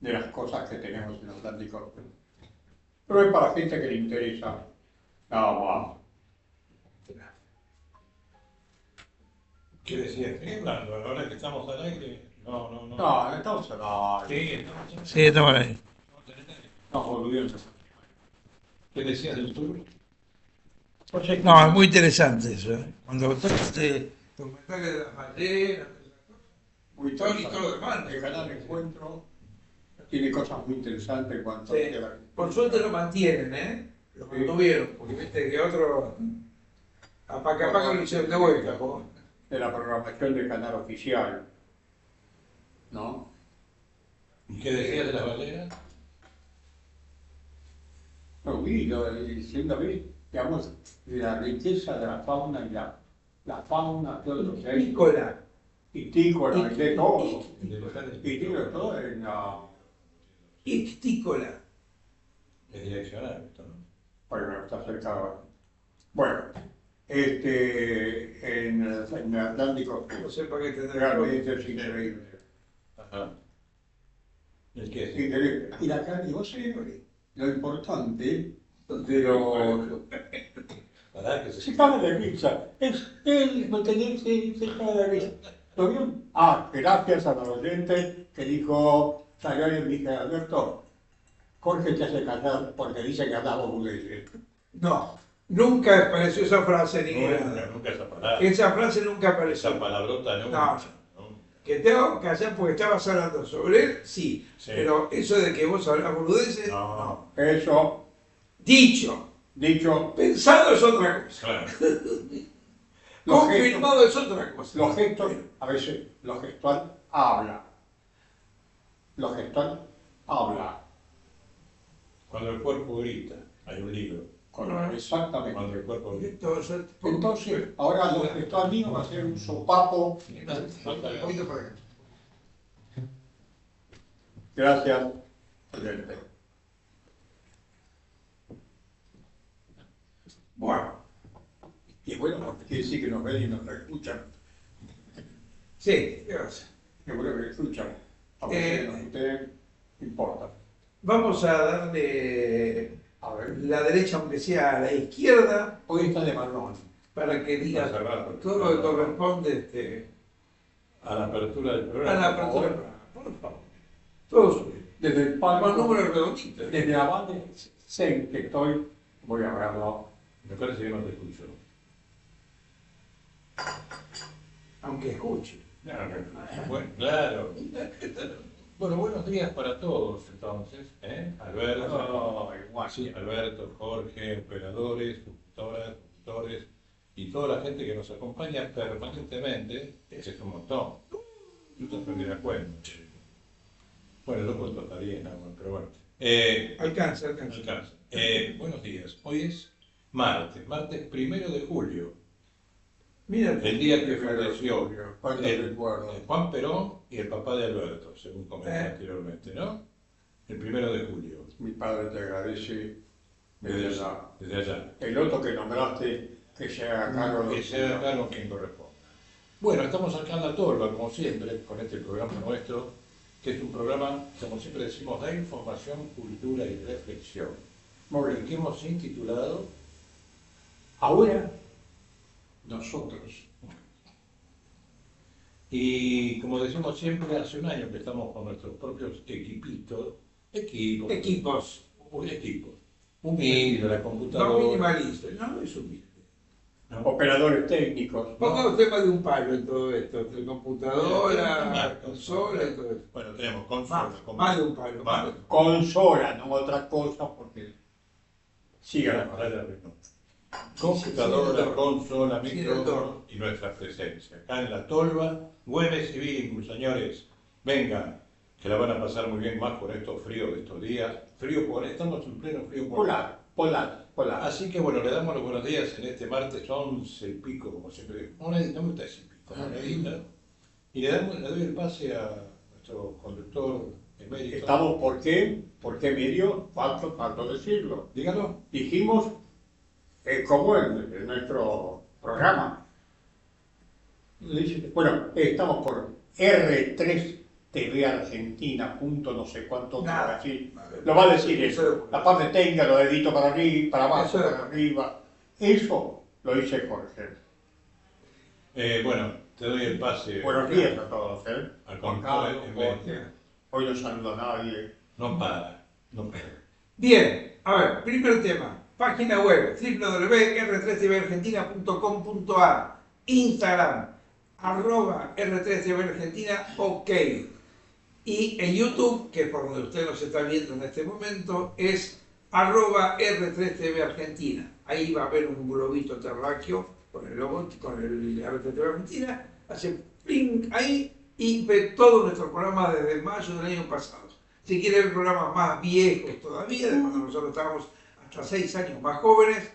de las cosas que tenemos en el Atlántico. Pero es para gente que le interesa nada más. ¿Qué decías? ¿Qué hablando? Ahora que estamos al aire. No. No, estamos al aire. Sí, estamos al aire. Estamos volviendo. ¿Qué decías del tour? No, es muy interesante eso, ¿eh? Cuando tocaste documentales de las ballenas, Muy todo interesante. lo demás. El canal Encuentro tiene cosas muy interesantes en cuanto Sí. a la... Por suerte lo mantienen, ¿eh? Lo mantuvieron, porque viste que otros capaz que lo hicieron de vuelta. ¿No? de la programación del canal oficial, ¿no? ¿Y qué decías de las balenas? No, diciendo, digamos, de la riqueza de la fauna y la fauna, todo lo que hay. Pícola. Itícola, de todo. De los grandes Itícola, todo en la... Ictícola. Es direccional esto, ¿no? Bueno, está cerca. Bueno, en el Atlántico No sé para qué tener realmente es increíble. Ajá. ¿El qué Es es? increíble. Y la carne, vos sabés lo importante de los... ¿Verdad que Se se cae de risa. Es él mantenerse, se cae de risa. ¿Lo vieron? Gracias a los oyentes que dijo, salió alguien y dije, Alberto, Jorge te hace callar porque dice que hablamos boludeces. No, nunca apareció esa frase ni nada. Nunca esa palabra. Esa frase nunca apareció. Esa palabrota nunca. No. Que tengo que callar porque estabas hablando sobre él, sí. Sí. Pero eso de que vos hablas boludeces, No. Eso, dicho. dicho, Pensado es otra cosa. Claro. los Confirmado es otra cosa. los gestos, a veces lo gestual habla. Lo gestual habla. Cuando el cuerpo grita, hay un libro. Exactamente. Cuando el cuerpo grita. Entonces, Entonces, ahora lo gestual mío va a ser un sopapo. un poquito para acá. Gracias. Oyente. Bueno, y bueno, porque quiere decir que nos ven y nos escuchan. Sí, gracias. Qué bueno que escuchan. A veces a ustedes importa. Vamos a darle A ver, la derecha, aunque sea a la izquierda, hoy está de marrón. para que diga Hace rato. todo lo que corresponde A la apertura del a programa. la apertura del programa. Por favor. Todo suyo. Desde el Con palco, números redonditos. desde la base, sé que estoy, voy a verlo. Me parece que no te escucho. Aunque escuche. Bueno, claro. Bueno, buenos días para todos entonces. Alberto, Igual. Alberto, Jorge, operadores, conductores y toda la gente que nos acompaña permanentemente. Ese es un montón. Tú te prenderás cuenta. Bueno, yo cuento hasta 10, nada más, pero bueno. Alcanza. Alcanza. Buenos días. Hoy es martes 1 de julio. Mira, El día que falleció Cuánto recuerdo. Juan Perón y el papá de Alberto, según comenté anteriormente, ¿no? El 1 de julio. Mi padre te agradece desde allá. Desde allá. El otro que nombraste, que se haga cargo de Que sea cargo quien corresponda. Bueno, estamos acá en La Tolva, como siempre, con este programa nuestro, que es un programa, como siempre decimos, de información, cultura y reflexión. Muy El bien. que hemos intitulado Ahora, nosotros. Y como decimos siempre, hace un año que estamos con nuestros propios equipos, equipos. humildes de la No computadora. minimalistas. No, es humilde. ¿no? Operadores técnicos. Ponga usted más de un palo en todo esto. De computadora, consola y todo eso. Bueno, tenemos consola. Más de un palo. Más. Consola, no otra cosa, porque sigan. Computadora, consola, Sin micrófono retorno. y nuestra presencia. Acá en La Tolva, Güemes y Vínculos, señores. Vengan, que la van a pasar muy bien más con estos fríos de estos días. Frío polar, estamos en pleno frío polar. Polar. Así que bueno, le damos los buenos días en este martes 11 y pico, como siempre digo. No me gusta decir pico, monedita. Y le doy el pase a nuestro conductor emérito. Estamos, ¿por qué? Porque medio, falta decirlo. Dígalo. Dijimos, como en nuestro programa. Bueno, estamos por R3 TV Argentina, punto no sé cuánto, Nada. así. Lo va a decir eso. La parte técnica, lo edito para arriba, para abajo, Eso. para arriba. Eso lo dice Jorge. Bueno, te doy el pase. Buenos días a todos, ¿eh? Al Juan control Carlos, en Jorge. venta. Hoy no saludo a nadie. No para, no para. Bien, a ver, primer tema. Página web www.r3tvargentina.com.ar, Instagram, @R3tvargentina, ok. Y en YouTube, que es por donde usted nos está viendo en este momento, es @R3tvargentina. Ahí va a haber un globito terráqueo con el logo, con el R3TV Argentina. Hace ping ahí y ve todos nuestros programas desde mayo del año pasado. Si quiere ver programas más viejos todavía, de cuando nosotros estábamos hasta 6 años más jóvenes,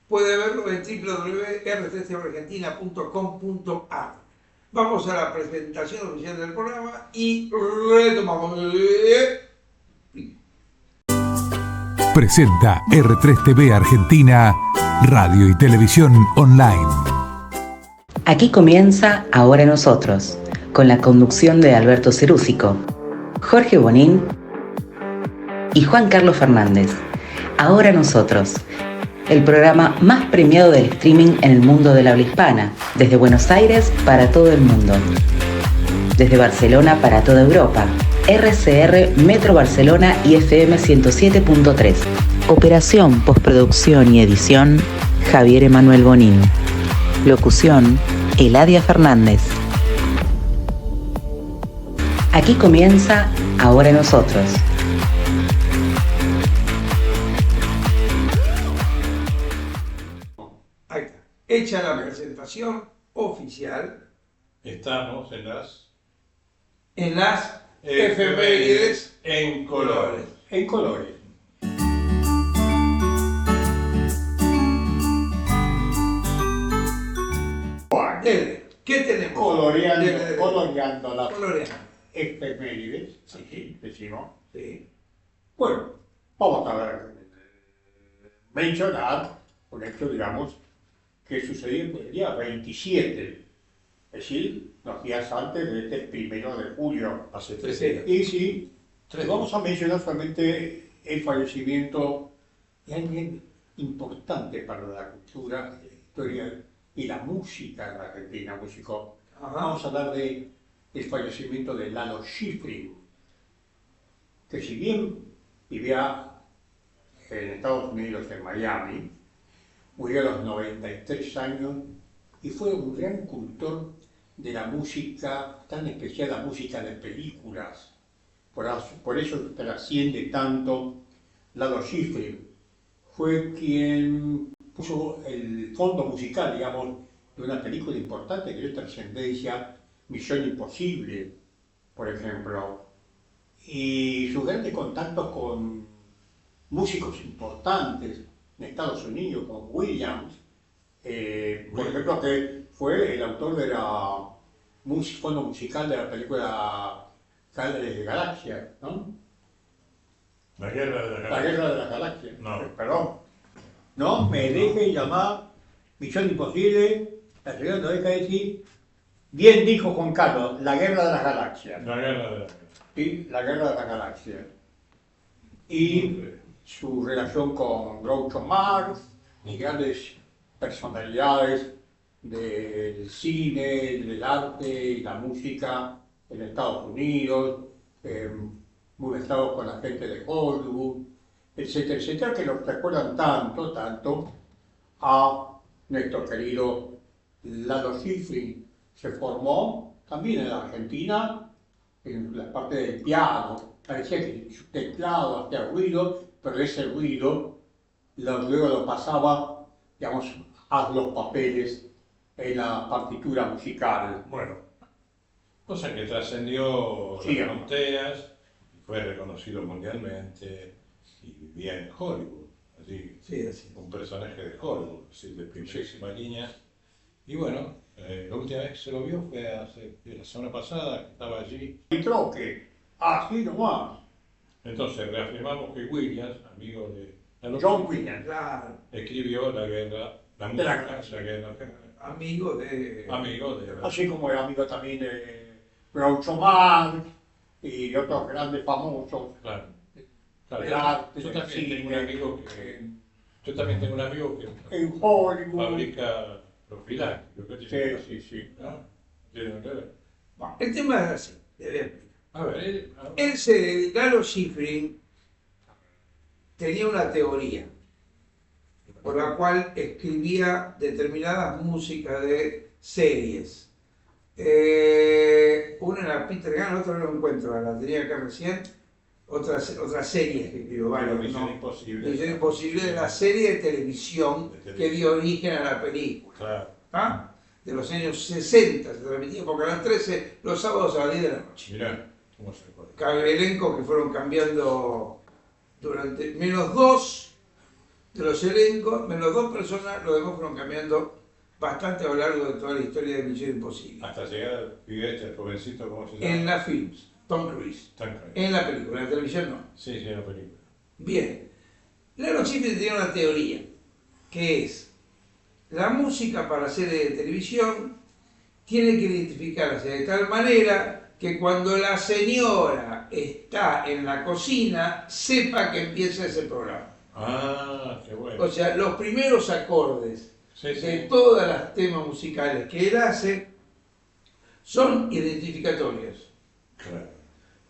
puede verlo en www.r3tvargentina.com.ar. Vamos a la presentación oficial del programa y retomamos. Presenta R3TV Argentina, radio y televisión online. Aquí comienza Ahora Nosotros, con la conducción de Alberto Cerúsico, Jorge Bonín y Juan Carlos Fernández. Ahora Nosotros, el programa más premiado del streaming en el mundo del habla hispana, desde Buenos Aires para todo el mundo, desde Barcelona para toda Europa, RCR Metro Barcelona y FM 107.3. Operación, postproducción y edición, Javier Emanuel Bonín. Locución, Eladia Fernández. Aquí comienza Ahora Nosotros. Ahí está. Hecha la presentación oficial Estamos en las efemérides en colores. En colores. Dele. ¿Qué tenemos? Coloreando, Dele. coloreando las Coloreando. efemérides, así decimos. Sí. Bueno, vamos a ver, mencionar un hecho, digamos, que sucedió el día 27, es decir, los días antes de este 1 de julio. Hace 3 Sí. días. Y sí, vamos a mencionar solamente el fallecimiento de alguien importante para la cultura, la historia y la música en la Argentina, músico. Ajá. Vamos a hablar del fallecimiento de Lalo Schifrin, que si bien vivía en Estados Unidos, en Miami, murió a los 93 años y fue un gran cultor de la música, tan especial la música de películas. Por eso trasciende tanto Lalo Schifrin. Fue quien puso el fondo musical, digamos, de una película importante que dio trascendencia, Misión Imposible, por ejemplo. Y sus grandes contactos con músicos importantes en Estados Unidos, como Williams, por ejemplo, que fue el autor de la fondo musical de la película Galaxia, ¿no? La guerra de la La galaxia. Guerra de las Galaxias. No. Perdón. No me deje llamar Misión Imposible, la señora no deja de decir, bien dijo Juan Carlos, la Guerra de las Galaxias. La guerra de la galaxia. Y la Guerra de las Galaxias. Y su relación con Groucho Marx y grandes personalidades del cine, del arte y la música en Estados Unidos, muy mezclados con la gente de Hollywood, etcétera, etcétera, que nos recuerdan tanto a nuestro querido Lalo Schifrin. Se formó también en la Argentina, en la parte del piano. Parecía que su teclado hacía ruido, pero ese ruido luego lo pasaba, digamos, a los papeles en la partitura musical. Bueno, cosa que trascendió Sí, las fronteras, fue reconocido mundialmente y vivía en Hollywood, así, Sí, así. un personaje de Hollywood, así, de primerísima línea. Y bueno, la última vez que se lo vio fue la semana pasada, que estaba allí. Y troque, así nomás. Entonces reafirmamos que Williams, amigo de John Williams. Claro. escribió la guerra, la De música, la la guerra, Amigo de. amigo de Así como era amigo también de Groucho Marx, y otros grandes famosos Claro. del Claro. arte, Yo del también tengo un cine, amigo que en Hollywood. fabrica profilácticos. ¿Qué tiene Sí, que sí, sí. ver? ¿No? Tiene nada que ver. Bueno, el tema es así, te voy a explicar. A ver, Lalo Schifrin tenía una teoría por la cual escribía determinadas músicas de series. Una era Peter Gunn, otra no lo encuentro, la tenía acá recién. Otras series que escribió, varios, Misión ¿no? Imposible. Misión Imposible de la serie de televisión que dio origen a la película. Claro. ¿Ah? De los años 60 se transmitía por Canal 13 los sábados a las 10 de la noche. Mirá, ¿cómo se acuerda? Elencos que fueron cambiando durante menos dos de los elencos, menos dos personas, los demás fueron cambiando bastante a lo largo de toda la historia de Misión Imposible. Hasta llegar al pibete, al jovencito, ¿cómo se llama? En la films, Tom Cruise. Tom Cruise. En la película, en la televisión no. Sí, sí, en la película. Bien, Lalo Schifrin tenía una teoría, que es, la música para series de televisión tiene que identificarse de tal manera que cuando la señora está en la cocina, sepa que empieza ese programa. Ah, qué bueno. O sea, los primeros acordes Sí, de sí. todos los temas musicales que él hace son identificatorios. Claro.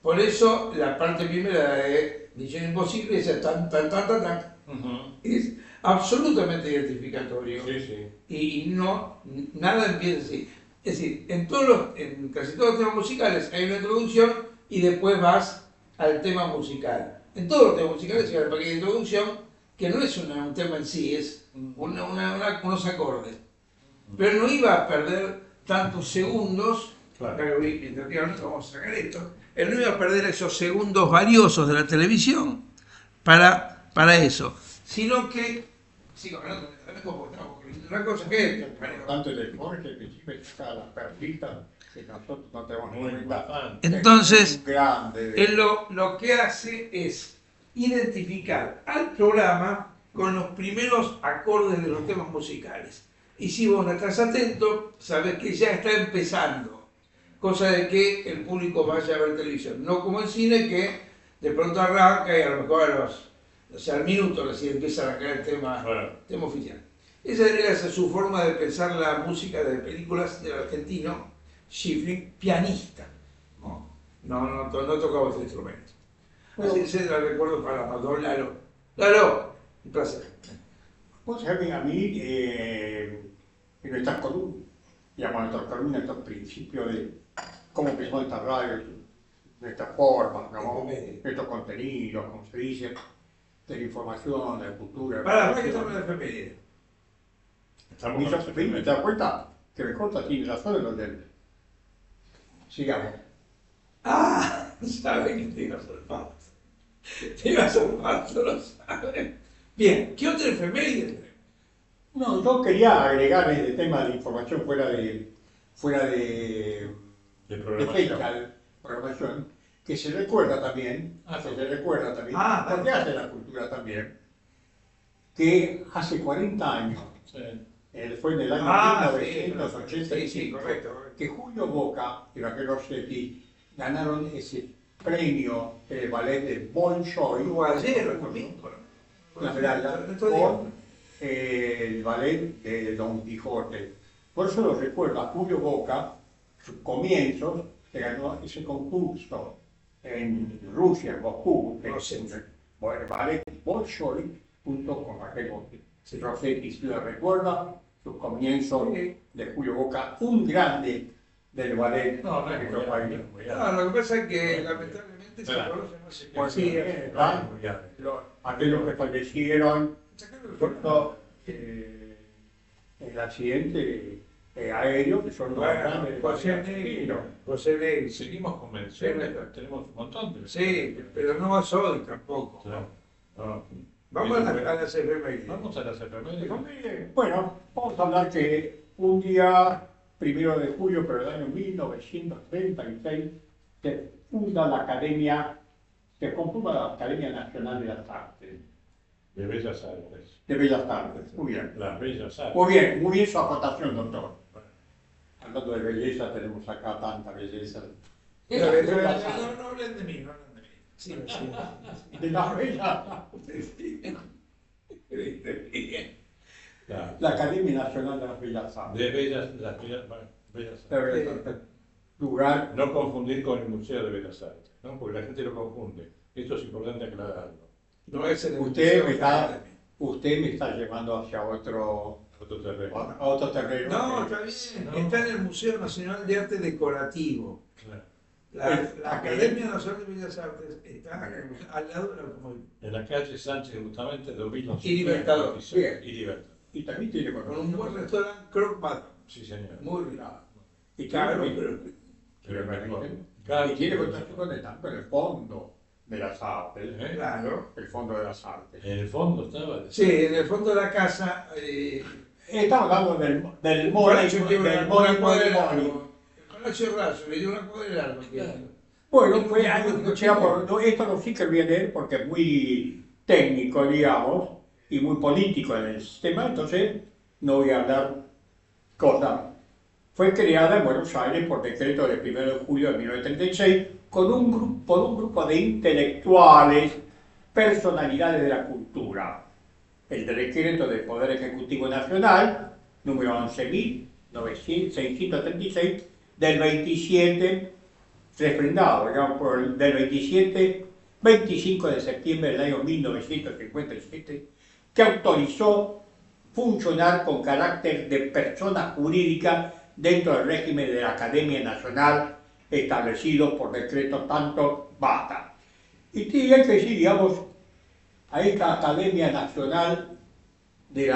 Por eso la parte primera de Misión Imposible es tan, tan, tan, tan, tan. Ujú. Es absolutamente identificatorio. Sí, sí. Y no, nada empieza así. Es decir, en casi todos los temas musicales hay una introducción y después vas al tema musical. En todos los temas musicales hay una pequeña introducción que no es un tema en sí, es unos acordes. Pero no iba a perder tantos segundos. Claro. Claro, mientras vamos a sacar esto. Él no iba a perder esos segundos valiosos de la televisión para eso, sino que sigo hablando porque estamos con una cosa que es Importante de Jorge, que siempre saca las perlitas que nosotros no tenemos Muy en cuenta. importante. Entonces, Es un grande. él lo que hace es identificar al programa con los primeros acordes de los temas musicales. Y si vos no estás atento, sabes que ya está empezando. Cosa de que el público vaya a ver televisión. No como el cine, que de pronto arranca y a lo mejor al minuto recién empieza a caer el tema, Claro. tema oficial. Esa era su forma de pensar la música de películas del argentino Schifrin, pianista. No tocaba este instrumento. Así se la recuerdo para don Lalo. Lalo, un placer. Vos sabés, a mí, en nuestras columnas, digamos, nuestras columnas, estos principios de cómo empezó esta radio, nuestra forma, ¿no? Estos contenidos, como se dice, de la información, de la cultura. Para que estamos en la efeméride. Y yo, ¿te das cuenta? Que me corta, tiene razón en lo del... Sigamos. Ah, saben que te iba a salvar. Te iba a salvar, no lo saben. Bien, ¿qué otra efeméride? No, yo quería agregar el tema de información fuera de De programación, que se recuerda también, porque hace la cultura también, que hace 40 años, Sí. fue en el año Sí, 1985, correcto. que Julio Boca y Raquel Rossetti ganaron ese premio ballet de Bolshoi, O ayer o el domingo. la medalla, con el ballet de Don Quijote. Por eso lo recuerda Julio Boca, sus comienzos, que ganó ese concurso en Rusia, en Moscú, el ballet Bolshoi, junto con Raquel Rossetti. Si lo recuerda, sus comienzos de Julio Boca, un grande del ballet No, no de es nuestro muy país. No, lo que pasa es que lamentablemente se Claro. conoce más el Pues que sí, hacía. aquellos que fallecieron por el accidente aéreo, que son los grandes del José ballet argentino. José Negri. Seguimos con menciones, tenemos un montón de Sí, pero no más hoy tampoco. Claro. No. Vamos a las efemérides. Vamos a las efemérides. Bueno, vamos a hablar que un día 1 de julio, pero del año 1936, se funda la Academia, se compone la Academia Nacional de las Artes, De Bellas Artes. de Bellas Artes. Muy bien. Las Bellas Artes. Muy bien su acotación, doctor. Hablando de belleza, tenemos acá tanta belleza No, de Bellas Artes. no hablen de mí, no hablen de mí. Sí, De las Bellas la Academia Nacional de las Bellas Artes. De las Bellas De Artes. Bellas Artes. Lugar. No confundir con el Museo de Bellas Artes, ¿no? Porque la gente lo confunde. Esto es importante aclararlo. No es el Usted me museo está, académico. usted me está llevando hacia otro terreno. No, está bien. No. Está en el Museo Nacional de Arte Decorativo. Claro. La Academia Nacional de Bellas Artes está al lado del automóvil. En la calle Sánchez Justamente de 1946. Y Libertador. Bien. Y Libertador. Y también tiene Con un conocimiento. buen restaurante, Croc Madame. Sí, señor. Muy rico. Y Caro, tiene, pero Pero mejor. y tiene conocimiento tanto en el fondo de las artes. ¿Eh? claro. El fondo de las artes. En el fondo estaba. Sí, en el fondo de la casa. Estamos hablando del El money, palacio tiene del una money, cuadra money, de money. largo. El Palacio Raso le dio una cuadra de largo. Bueno, fue algo que esto no sí que voy a leer porque es muy técnico, digamos, y muy político en el sistema, entonces no voy a hablar cosas. Fue creada en Buenos Aires por decreto del 1 de julio de 1936 por un grupo de intelectuales, personalidades de la cultura. El decreto del Poder Ejecutivo Nacional, número 11.636, del 27, refrendado, digamos, del 25 de septiembre del año 1957, que autorizó funcionar con carácter de persona jurídica dentro del régimen de la Academia Nacional establecido por decreto tanto basta. Y tiene que decir, digamos, a esta Academia Nacional de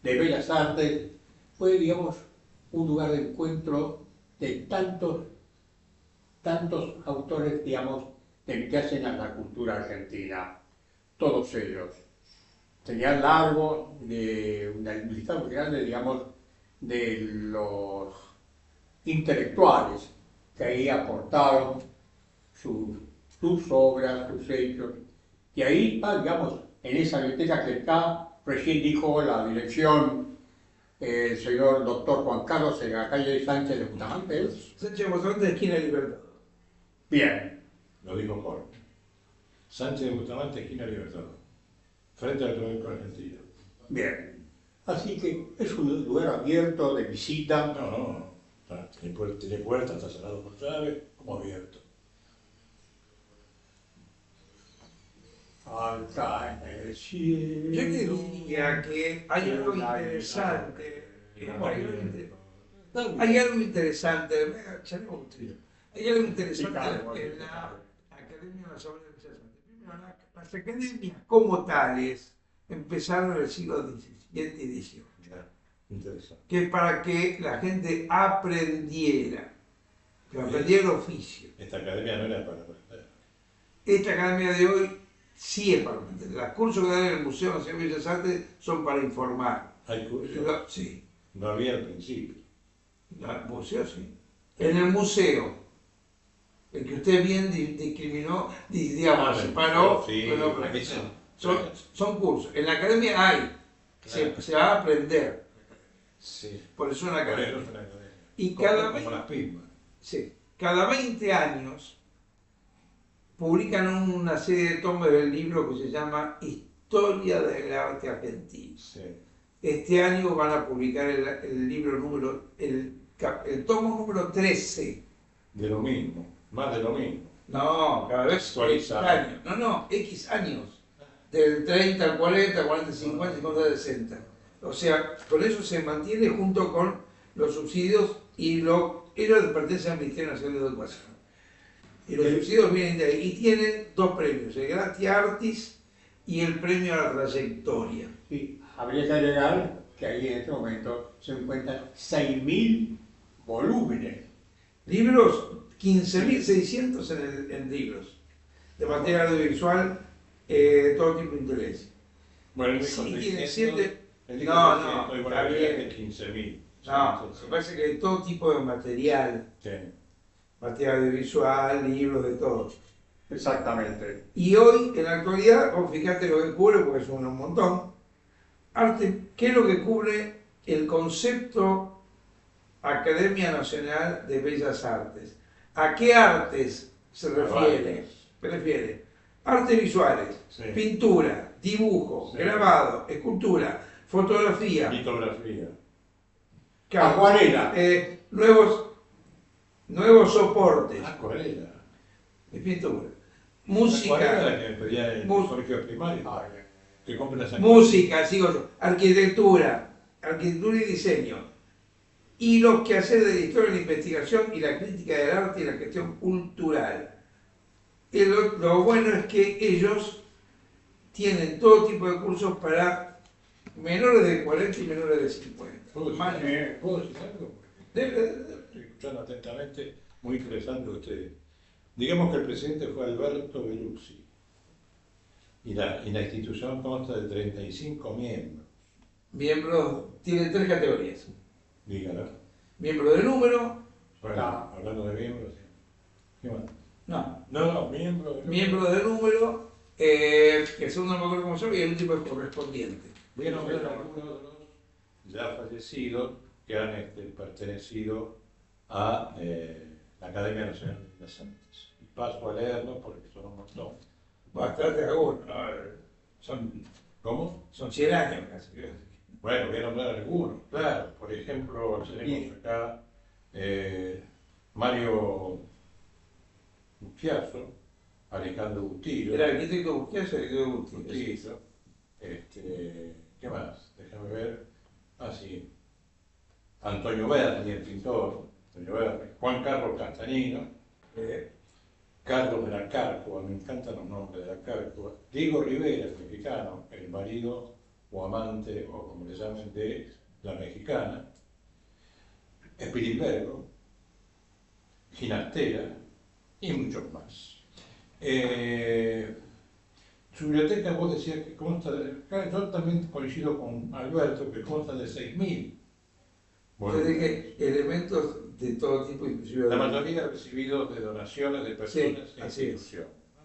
Bellas Artes fue, digamos, un lugar de encuentro de tantos autores, digamos, que hacen a la cultura argentina, todos ellos. Tenían largo de un listado muy grande, digamos, de los intelectuales que ahí aportaron sus obras, sus hechos. Y ahí está, digamos, en esa biblioteca que está, recién dijo la dirección el señor doctor Juan Carlos en la calle Sánchez de Bustamante. Sánchez Bustamante de esquina Libertador. Bien. Lo dijo Jorge. Sánchez de Bustamante, esquina Libertador. Frente al Automóvil Argentino. Bien. Así que es un lugar abierto de visita. No. Tiene puerta, está cerrado por llave, como abierto. Alta en el cielo. Yo te diría que hay algo interesante. Hay algo interesante. Hay algo interesante en la Academia Nacional de Bellas Artes. Primero, las academias como tales empezaron en el siglo XVII y XVIII. Interesante. Que para que la gente aprendiera, que aprendiera el oficio. Esta academia no era para aprender. Esta academia de hoy sí es para aprender. Los cursos que dan en el Museo Nacional de Bellas Artes son para informar. Hay cursos. Sí. No había al principio. En el museo sí. En el museo, el que usted bien discriminó, digamos, separó, Sí, pero aquí sí. son cursos. En la academia hay, Claro. se va a aprender. Sí. Por eso es una Por eso academia. es una academia. Y Como- cada como vez- las pismas. Sí. Cada 20 años publican una serie de tomos del libro que se llama Historia del Arte Argentino. Sí. Este año van a publicar el libro el tomo número 13. De lo mismo. Más de lo mismo. No, cada vez Actualizado. X años. No, X años. Del 30 al 40, 40, 50, 50, 60. O sea, con eso se mantiene junto con los subsidios y ellos pertenecen al Ministerio Nacional de Educación. Y los subsidios vienen de ahí. Y tienen dos premios, el Gratia Artis y el premio a la trayectoria. Sí, habría que agregar que ahí en este momento se encuentran 6.000 volúmenes. Libros, 15.600 en libros, de materia audiovisual, de todo tipo de interés. Bueno, él dijo Sí, tiene 600, 7. él dijo No, 600, y bueno, está agregaste bien. 15.000. No, Sí, me parece que hay todo tipo de material, sí. materia audiovisual, libros, de todo. Exactamente. Y hoy, en la actualidad, vos fíjate lo que cubre, porque son un montón. Arte, ¿qué es lo que cubre el concepto Academia Nacional de Bellas Artes? ¿A qué artes se A refiere? varios. Prefiere artes visuales, Sí. pintura, dibujo, Sí. grabado, escultura, fotografía, Litografía. Acuarela. nuevos soportes Acuarela. de pintura, Acuarela música, la que me pedía en el Mus- colegio primario. Ay, Que compre las acuarelas. música, sigo yo, arquitectura y diseño, y los quehaceres de la historia, la investigación y la crítica del arte y la gestión cultural. Lo bueno es que ellos tienen todo tipo de cursos para menores de 40 y menores de 50. ¿Puedo Más- ¿Puedo decir algo? Estoy escuchando atentamente, muy interesante ustedes. Digamos que el presidente fue Alberto Bellucci y la institución consta de 35 miembros. Miembros, tiene 3 categorías. Dígalo. Miembro de número, Bueno, Ah. hablando de miembros. ¿Qué más? no, No, miembro. miembro de número, que el segundo no me acuerdo cómo se llama, y el último es correspondiente. Voy a nombrar algunos de los ya fallecidos que han pertenecido a la Academia Nacional de las Artes. Y paso a leerlos porque son un montón. Bastante algunos. ¿Cómo? Son 100 años casi. Bueno, voy a nombrar algunos, claro. Por ejemplo, tenemos acá Mario Bustiazo, Alejandro Bustillo. Era arquitecto Busquets, arquitecto Busquets. Bustillo. ¿Qué más? Déjame ver. Ah, sí. Antonio Berni, el pintor. Antonio Berni. Juan Carlos Castañino. Carlos de la Cárcova, me encantan los nombres de la Cárcova. Diego Rivera, el mexicano, el marido o amante, o como le llamen, de la mexicana. Spilimbergo, Ginastera y muchos más. Su biblioteca, vos decías que consta de. Yo también coincido con Alberto, que consta de 6.000. Yo dije elementos de todo tipo, inclusive La mayoría recibidos de donaciones de personas e así es. instituciones. ¿No?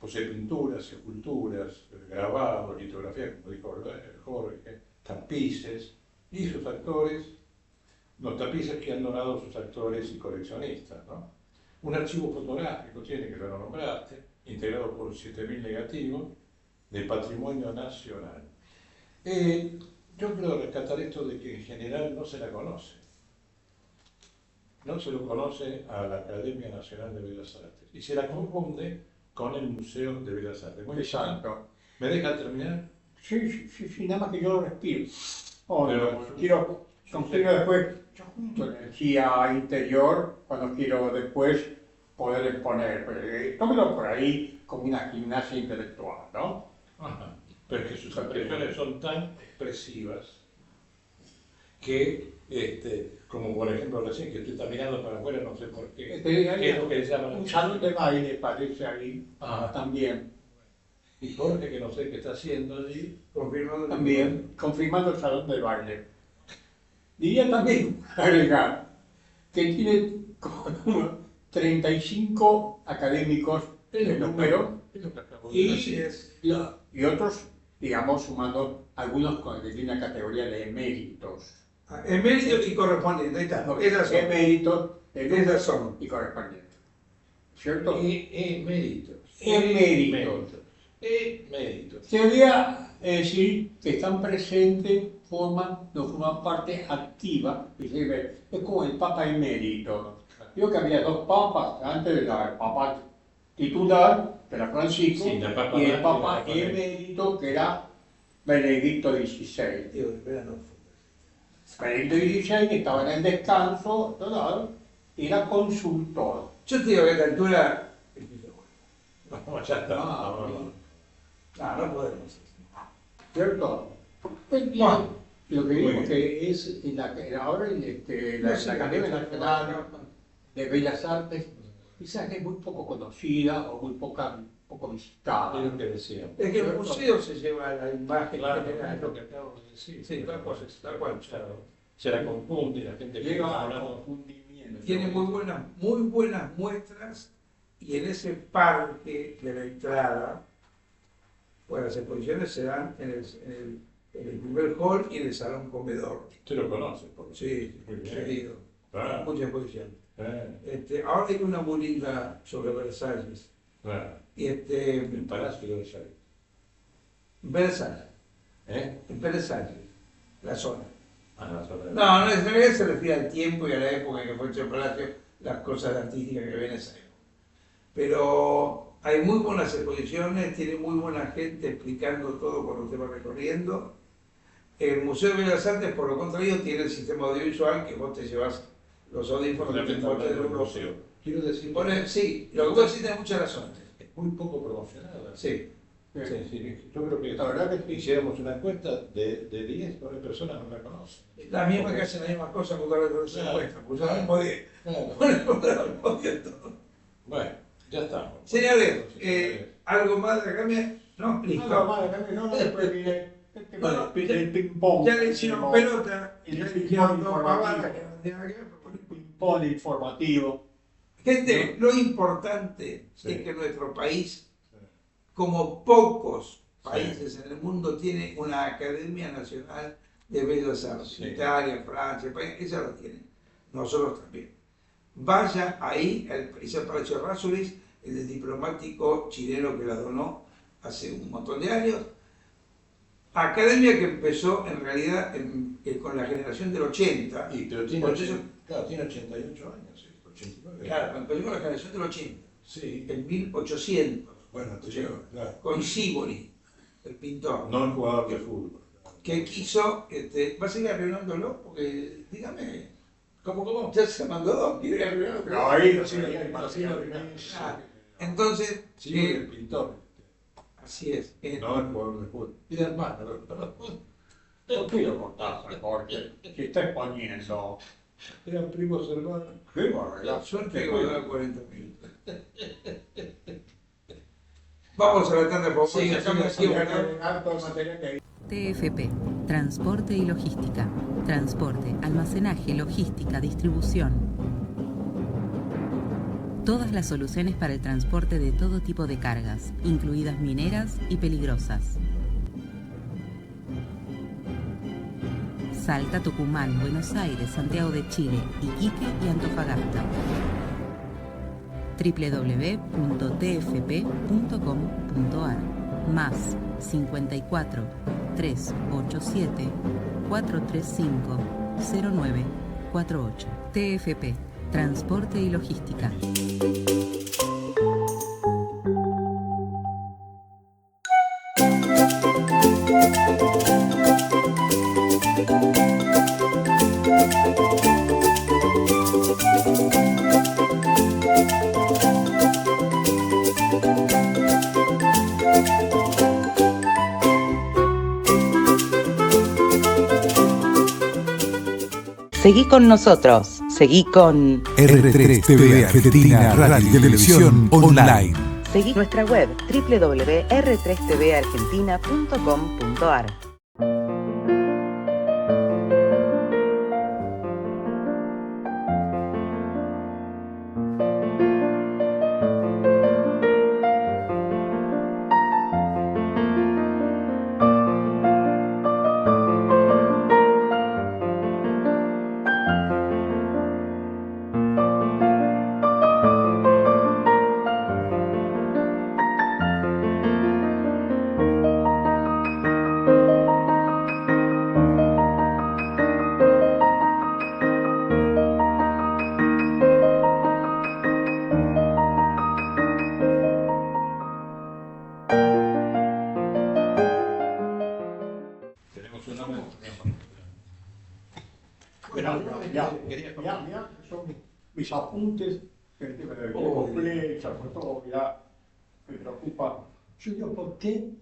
Posee pinturas, esculturas, grabados, litografías, como dijo Jorge, tapices, y sus actores, los tapices que han donado sus actores y coleccionistas. ¿No? Un archivo fotográfico tiene, que ya lo nombraste, integrado por 7.000 negativos de patrimonio nacional. Yo quiero rescatar esto de que en general no se la conoce. No se lo conoce a la Academia Nacional de Bellas Artes y se la confunde con el Museo de Bellas Artes. Muy Exacto. ¿Me deja terminar? Sí, nada más que yo lo respiro. Oh, Pero- no, quiero después, yo junto energía interior cuando quiero después poder exponer. Tómelo por ahí como una gimnasia intelectual, ¿no? Ajá. Pero es que sus expresiones son tan expresivas que, como por ejemplo recién que tú estás mirando para afuera, no sé por qué, ¿qué es lo que le llaman? Un salón de baile parece ahí también. Y Jorge, que no sé qué está haciendo allí, confirmando También, confirmando el salón de baile. Diría también, agregar, que tiene como 35 académicos de número Así es. y otros, digamos, sumando algunos que tienen la categoría de eméritos. Eméritos y correspondiente, ahí está. Esas son. Eméritos de número Esas son. y correspondientes. ¿Cierto? Eméritos. Eméritos. Eméritos. Sería decir que están presentes, no forman parte activa, es como el Papa emérito. Digo que había dos papas, antes del Papa titular, que era Francisco, Sí, el Papa y el Martín, Papa el Papa emérito, que era Benedicto XVI. Digo, espera, no. Benedicto XVI estaba en el descanso, ¿verdad? Y era consultor. Yo te digo que a esta altura. No, ya está. No podemos. ¿Cierto? Bueno. Lo que Muy digo bien. que es ahora la Academia Nacional de Bellas Artes quizás es muy poco conocida o muy poco visitada. Es lo que decíamos. Es que el museo se lleva la imagen Claro, general. es lo que acabo de decir. Sí, tal cual, tal cual. Se la confunde, la gente que está Llega al hablando. confundimiento. Tiene muy buenas muestras y en ese parque de la entrada, pues las exposiciones se dan en el primer hall y en el salón comedor. Usted lo conoce, por Sí, Muy bien. seguido. Ah, Mucha exposición. Ahora hay una muy linda sobre Versalles. Claro. Y El Palacio de Versalles. Versalles, ¿Eh? en Versalles, la zona. La zona de- No, en realidad se refiere al tiempo y a la época en que fue hecho el palacio, las cosas artísticas que ven en esa época. Pero hay muy buenas exposiciones, tiene muy buena gente explicando todo cuando usted va recorriendo. El Museo de Bellas Artes, por lo contrario, tiene el sistema audiovisual que vos te llevas los audífonos que te Fundamentalmente pones del museo. Quiero decir Sí, lo que vos decís tiene mucha razón. es muy poco promocionada. Sí. Sí, sí. Yo creo que La verdad que sí. hiciéramos una encuesta de 10 personas no la conocen. La misma que hacen las mismas cosas cuando ahora no se Claro. encuentran, pues ya no podía. Claro. Bueno, podía todo. Bueno, ya estamos. Señores, ¿algo más de acá? No, listo. No, madre, no, después viene Bueno, el ping-pong. Ya le hicieron pelota, el ya le ping-pong hicieron dos informativo. pavadas que no tenían que ver, pero- Ping-pong informativo. Gente, lo importante Sí. es que nuestro país, como pocos países en el mundo, tiene una Academia Nacional de Bellas Artes. Sí. Italia, Francia, España, ella lo tiene. Nosotros también. Vaya ahí, es el Palacio de Errázuriz, el diplomático chileno que la donó hace un montón de años. Academia que empezó en realidad con la generación del 80. Pero tiene, Por eso- claro, tiene 88 años, sí, 89. Claro, empezó con la generación del 80, Sí. en 1800, Bueno, te llevo, claro. con Sibori, el pintor, No el jugador de fútbol. que quiso, ¿va a seguir arreglándolo? Porque, dígame, ¿Cómo? ya se mandó dos, quiere arreglarlo. Pero ahí, sí, Entonces, Sí, el pintor. así es. No el jugador de fútbol. Y de hermano, pero ¿Por qué lo cortás, Jorge? Si está exponiendo. eran primos hermanos. Qué barbaridad. Suerte que va a durar 40 minutos. Vamos a la tanda, por favor, sacamos aquí un Harto material que hay. TFP, Transporte y Logística. Transporte, almacenaje, logística, distribución. Todas las soluciones para el transporte de todo tipo de cargas, incluidas mineras y peligrosas. Salta, Tucumán, Buenos Aires, Santiago de Chile, Iquique y Antofagasta. www.tfp.com.ar más 54 387 435 0948. TFP, Transporte y Logística. Seguí con nosotros, seguí con... R3 TV Argentina Radio y Televisión Online. Seguí nuestra web www.r3tvargentina.com.ar. Tenemos una Mirá, son mis apuntes, gente me lo compleja, por todo, mirá, me preocupa. Yo digo, ¿por qué?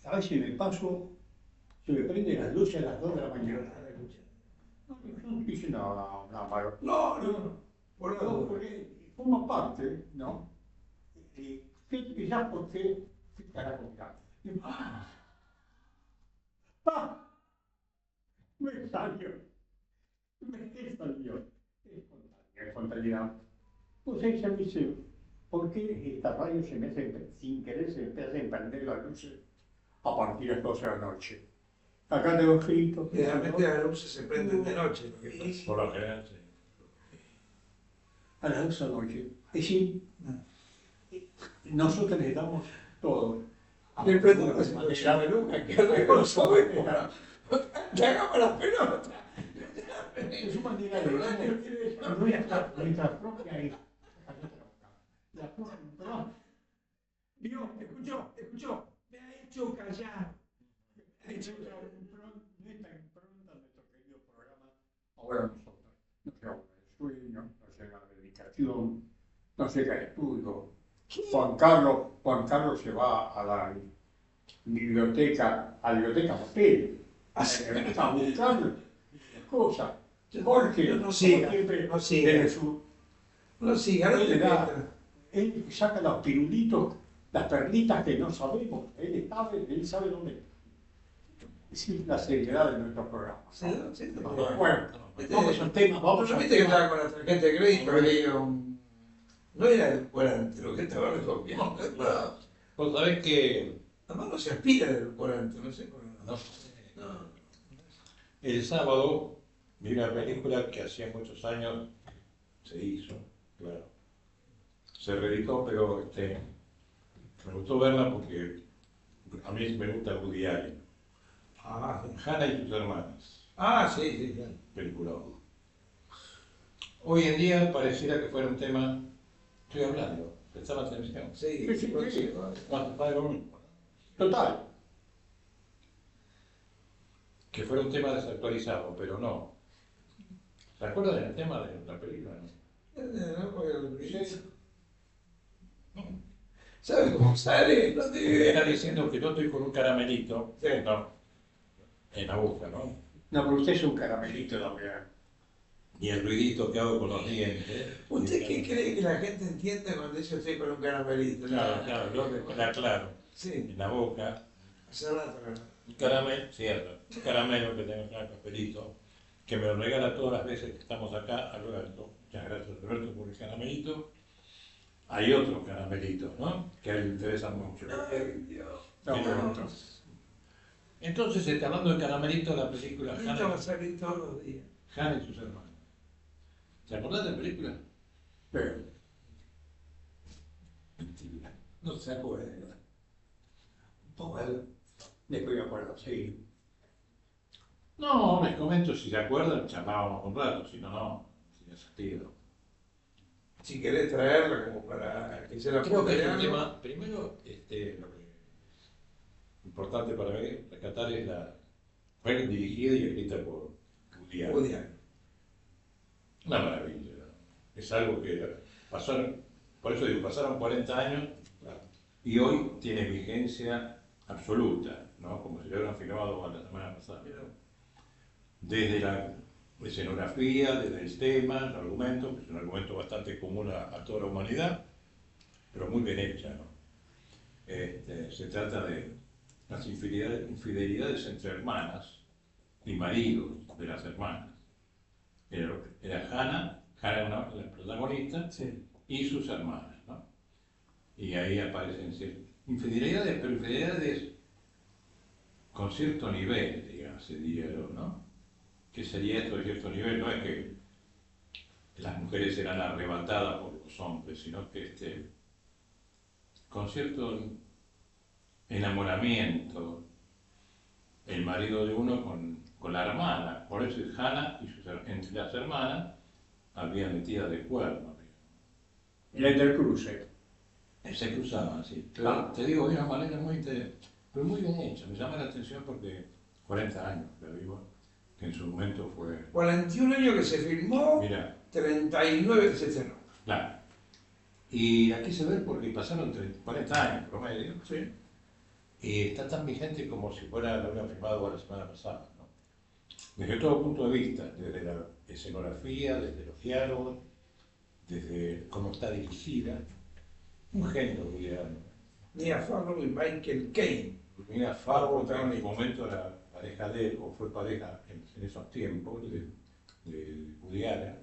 A veces me paso, se me prenden las luces a las 2 de la mañana. No, yo no estoy diciendo nada malo. No, por la No, duda. porque forma parte, ¿no? Quizás porque se carajo, mirá. Me salió. Es espontaneidad. Pues ahí se me dice, ¿por qué esta radio se me hace, sin querer, se me hace prender las luces a partir de las 12 de la noche? Acá tengo escrito. Generalmente las luces se prenden de noche, lo que pasa. por lo general, sí. a las 12 de la noche. Es decir, nosotros les damos todo. El predador no se llama nunca, que no sabemos. Que hagamos las pelotas. Es una manera de nuestra propia hija. Perdón. Vio, escuchó. Me ha hecho callar. Nuestra impronta, nuestro querido programa, ahora nosotros, no llega el sueño, no llega la dedicación, no llega el estudio. Juan Carlos se va a la biblioteca Hotel, a buscar cosas. Jorge, No siga, siempre no siga. desde su No siga, no te metas. él saca los pirulitos, las perlitas que no sabemos. Él sabe dónde. Es la seriedad de nuestro programa. Sí, Bueno, vamos al tema. Vamos ¿No al viste que tema. estaba con la tarjeta de crédito? Había no era el cuadrante, lo que estaba recogiendo. Vos sabés que Además no se aspira del cuadrante, no sé por qué. No. el sábado vi una película que hacía muchos años se hizo, claro. Se reeditó, pero me gustó verla porque a mí me gusta Woody Allen. Hannah y sus hermanas. Sí. Película. Hoy en día pareciera que fuera un tema. Estoy hablando, prestaba atención. Sí. Total. Que fuera un tema desactualizado, pero no. ¿Se acuerdan del tema de la película? ¿Sabes cómo sale? No te Era diciendo que yo estoy con un caramelito. Sí. No, en la boca, ¿no? No, pero usted es un caramelito también. Y el ruidito que hago con los dientes. ¿Usted qué cree que la gente entiende cuando dice estoy con un caramelito? Claro, yo la aclaro. Sí, En la boca, hace rato. un caramelo, cierto, un caramelo que tengo acá, el papelito, que me lo regala todas las veces que estamos acá, Alberto. Muchas gracias, Alberto, por el caramelito. Hay otros caramelitos, ¿no? Que a él le interesan mucho. Ay, Dios. No, Entonces, hablando de caramelito, la película Esto va a salir todos los días. Hannah y sus hermanos. ¿Se acordás de la película? pero, Mentira. No se acuerda. Un poco de... después me acuerdo, sí. No, les comento, si se acuerdan, charlábamos un rato, si no, no, sin sentido. Si querés traerla como para que se la Creo que es pueda un tema, primero, lo que importante para mí rescatar es fue dirigida y escrita por Woody Allen. Woody Allen. Una maravilla. Es algo que pasaron, por eso digo, pasaron 40 años y hoy tiene vigencia absoluta, ¿no? Como si lo hubieran filmado la semana pasada. Desde la escenografía, desde el tema, el argumento, que es un argumento bastante común a toda la humanidad, pero muy bien hecha, ¿no? Se trata de las infidelidades entre hermanas y maridos de las hermanas. Era Hannah era la protagonista, Sí. y sus hermanas, ¿no? Y ahí aparecen infidelidades, pero infidelidades con cierto nivel, digamos, se diría yo, ¿no? ¿Qué sería esto de cierto nivel? No es que las mujeres eran arrebatadas por los hombres, sino que con cierto enamoramiento, el marido de uno con la hermana. Por eso es Hannah y entre las hermanas había metidas de cuerno. El intercruce. Se cruzaban, sí. Pero te digo de una manera pero muy bien hecha. Me llama la atención porque 40 años, te digo, que en su momento fue... 41 años que se filmó, Mira, 39 que se estrenó. claro. Y aquí se ve porque pasaron 40 años promedio. Sí. Y está tan vigente como si fuera lo habían filmado la semana pasada, ¿no? Desde todo punto de vista, desde la escenografía, desde los diálogos, desde cómo está dirigida. Un genio, digamos. Mia Farrow y Michael Caine. Mira, Farrow en el momento era pareja de él, o fue pareja en esos tiempos de Woody Allen.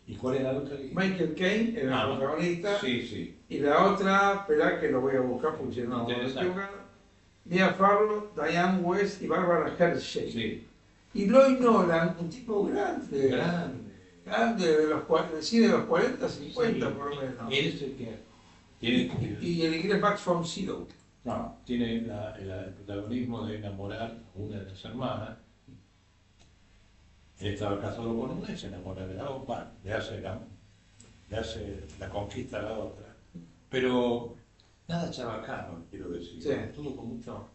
¿Y cuál era la otra? Michael Caine era el protagonista. Sí, sí. Y la otra, esperá que lo voy a buscar porque si no, Interesante. Mia Farrow, Diane West y Barbara Hershey. Sí. Y Lloyd Nolan, un tipo grande. Grande. de los, sí, de los 40, 50 Sí. por lo menos. Él es el que tiene, Y el inglés Max von Sydow. no, tiene el protagonismo de enamorar a una de las hermanas. Él estaba casado con una y se enamora de la otra, le hace la conquista a la otra. Pero nada chabacano, quiero decir. Sí. Todo con mucho.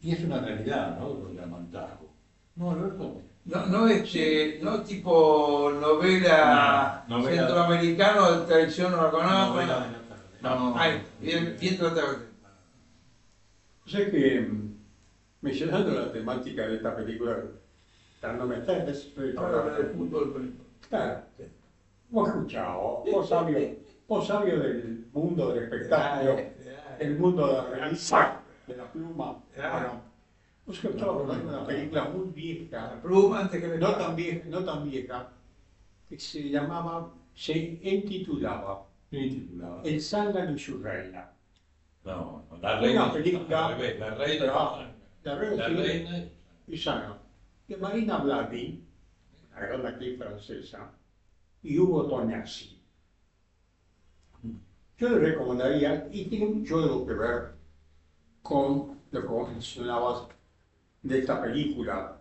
Y es una realidad, ¿no? Lo del amantazgo. No, Alberto. No tipo novela, No, novela- centroamericano de tradición Novela con de la tarde. No, Ay, bien tratado. Sé que mencionando la temática de esta película, dándome ustedes, Ahora del fútbol. claro, vos escuchado, vos sabio del mundo del espectáculo, el mundo de la revista, de la pluma. Bueno, vos escuchado hablar de una película muy vieja, La pluma antes que le no tan vieja, que se intitulaba El zángano y su reina. No, la Una reina. película- Al revés, la reina. La reina, La sí, reina. y zángano. De Marina Bladi, la gran actriz francesa, y Hugo Tognazzi. Yo le recomendaría, y tiene mucho de lo que ver con lo que mencionabas de esta película,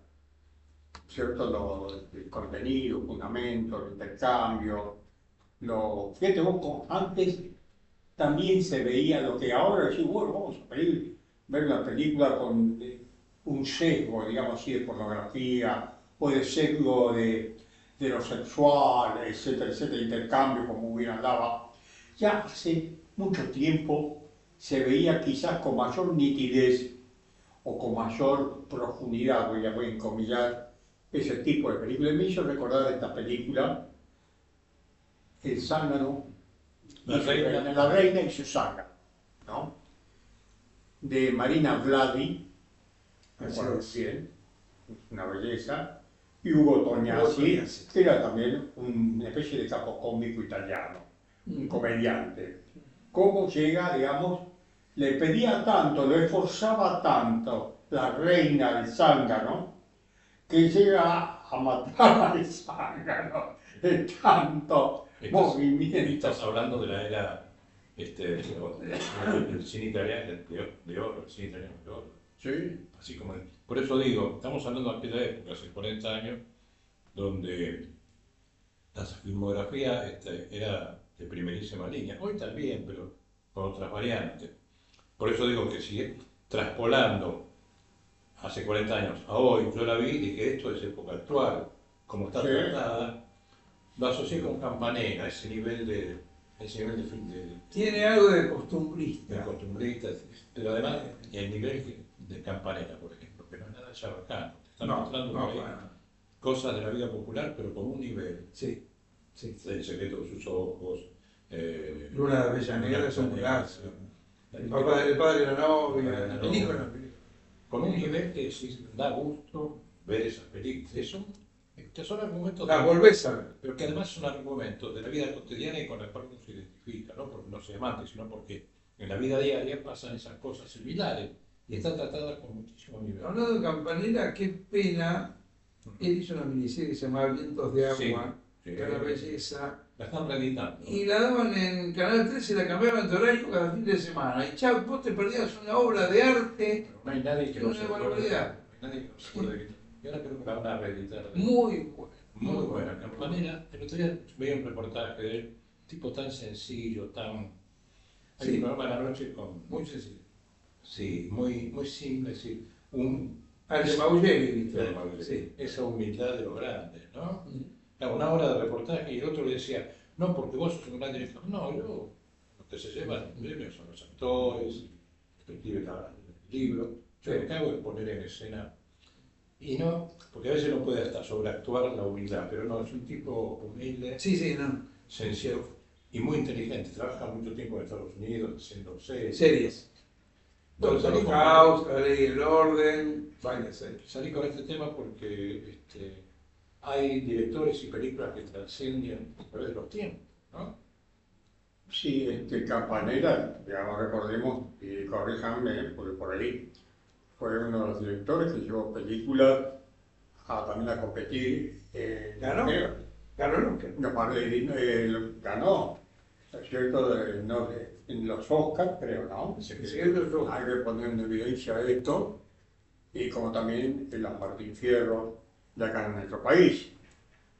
¿cierto? El contenido, el fundamento, el intercambio. Fíjate vos, antes también se veía lo que ahora decís, bueno, vamos a ver una película con un sesgo, digamos así, de pornografía, o de sesgo de lo sexual, etcétera, etcétera, intercambio, como bien hablaba. Ya hace mucho tiempo se veía quizás con mayor nitidez o con mayor profundidad, voy a encomillar, ese tipo de películas. Me hizo recordar esta película, El zángano, La reina. La reina y su zángano, ¿no? De Marina Bladi, me Así acuerdo es. bien, una belleza, y Hugo Tognazzi, que era también una especie de capo cómico italiano, un comediante. ¿Cómo llega, digamos, le pedía tanto, lo esforzaba tanto la reina del zángano, que llega a matar al zángano de tanto movimiento? Estás hablando de la era del cine italiano de oro, el cine italiano de oro. Sí. Así como, por eso digo, estamos hablando de aquella época, hace 40 años, donde la filmografía era de primerísima línea. Hoy también, pero con otras variantes. Por eso digo que si traspolando hace 40 años a hoy, yo la vi y dije, esto es época actual, como está Sí. tratada, lo asocié con Campanella, ese nivel de Tiene algo de de costumbrista. costumbrista, pero además el nivel de Campanella, por ejemplo, que no es nada chabacano, te están No, mostrando no, por ahí bueno. cosas de la vida popular, pero con un nivel. Sí. El secreto de sus ojos, Luna de Avellaneda es un Luna de clásico. Avellaneda. El padre de la novia, El padre de la el hijo de novia. la película. Con un nivel que sí da gusto ver esas películas. Son argumentos, La volvés a ver. pero que además son argumentos de la vida cotidiana y con el cual uno se identifica, no porque no sea amante, sino porque en la vida diaria pasan esas cosas similares y están tratadas con muchísimo nivel. Hablando de Campanella, qué pena. Él hizo una miniserie que se llamaba Vientos de Agua, Sí, que era una belleza. La están reeditando. Y la daban en Canal 13 y la cambiaban de horario cada fin de semana. Y chao, vos te perdías una obra de arte No hay nadie que no Una se acuerde. barbaridad. No hay nadie que no se acuerde de que- y ahora creo que la van a reeditar. muy buena. Muy buena. Campanella, el otro día veía un reportaje de él, tipo tan sencillo, tan. Hay Sí. un programa a la noche con. Muy sencillo. Sí, muy simple, es decir, Al de Maugeri, ¿viste? sí, esa humildad de los grandes, ¿no? Sí. Claro, una hora de reportaje y el otro le decía, no, porque vos sos un gran director. No, yo, lo que se llevan los premios son los actores, los que escriben el libro. Yo lo que hago es poner en escena. Y no, porque a veces no puede hasta sobreactuar la humildad, pero no, es un tipo humilde, Sí, no. sencillo y muy inteligente. Trabaja mucho tiempo en Estados Unidos haciendo series. Series. Bueno, Doctor salí con- House, La Ley y el Orden, varias series. Salí con este tema porque hay directores y películas que trascienden a través de los tiempos, ¿no? Sí, Campanella, digamos, recordemos, y corríjanme, porque por ahí fue uno de los directores que llevó películas también a competir. ¿Ganó? Ganó el Oscar. Ganó, ¿es cierto? En los Oscars, creo, ¿no? Sí, los Oscars. Hay que poner en evidencia esto, y como también en la Martín Fierro de acá en nuestro país.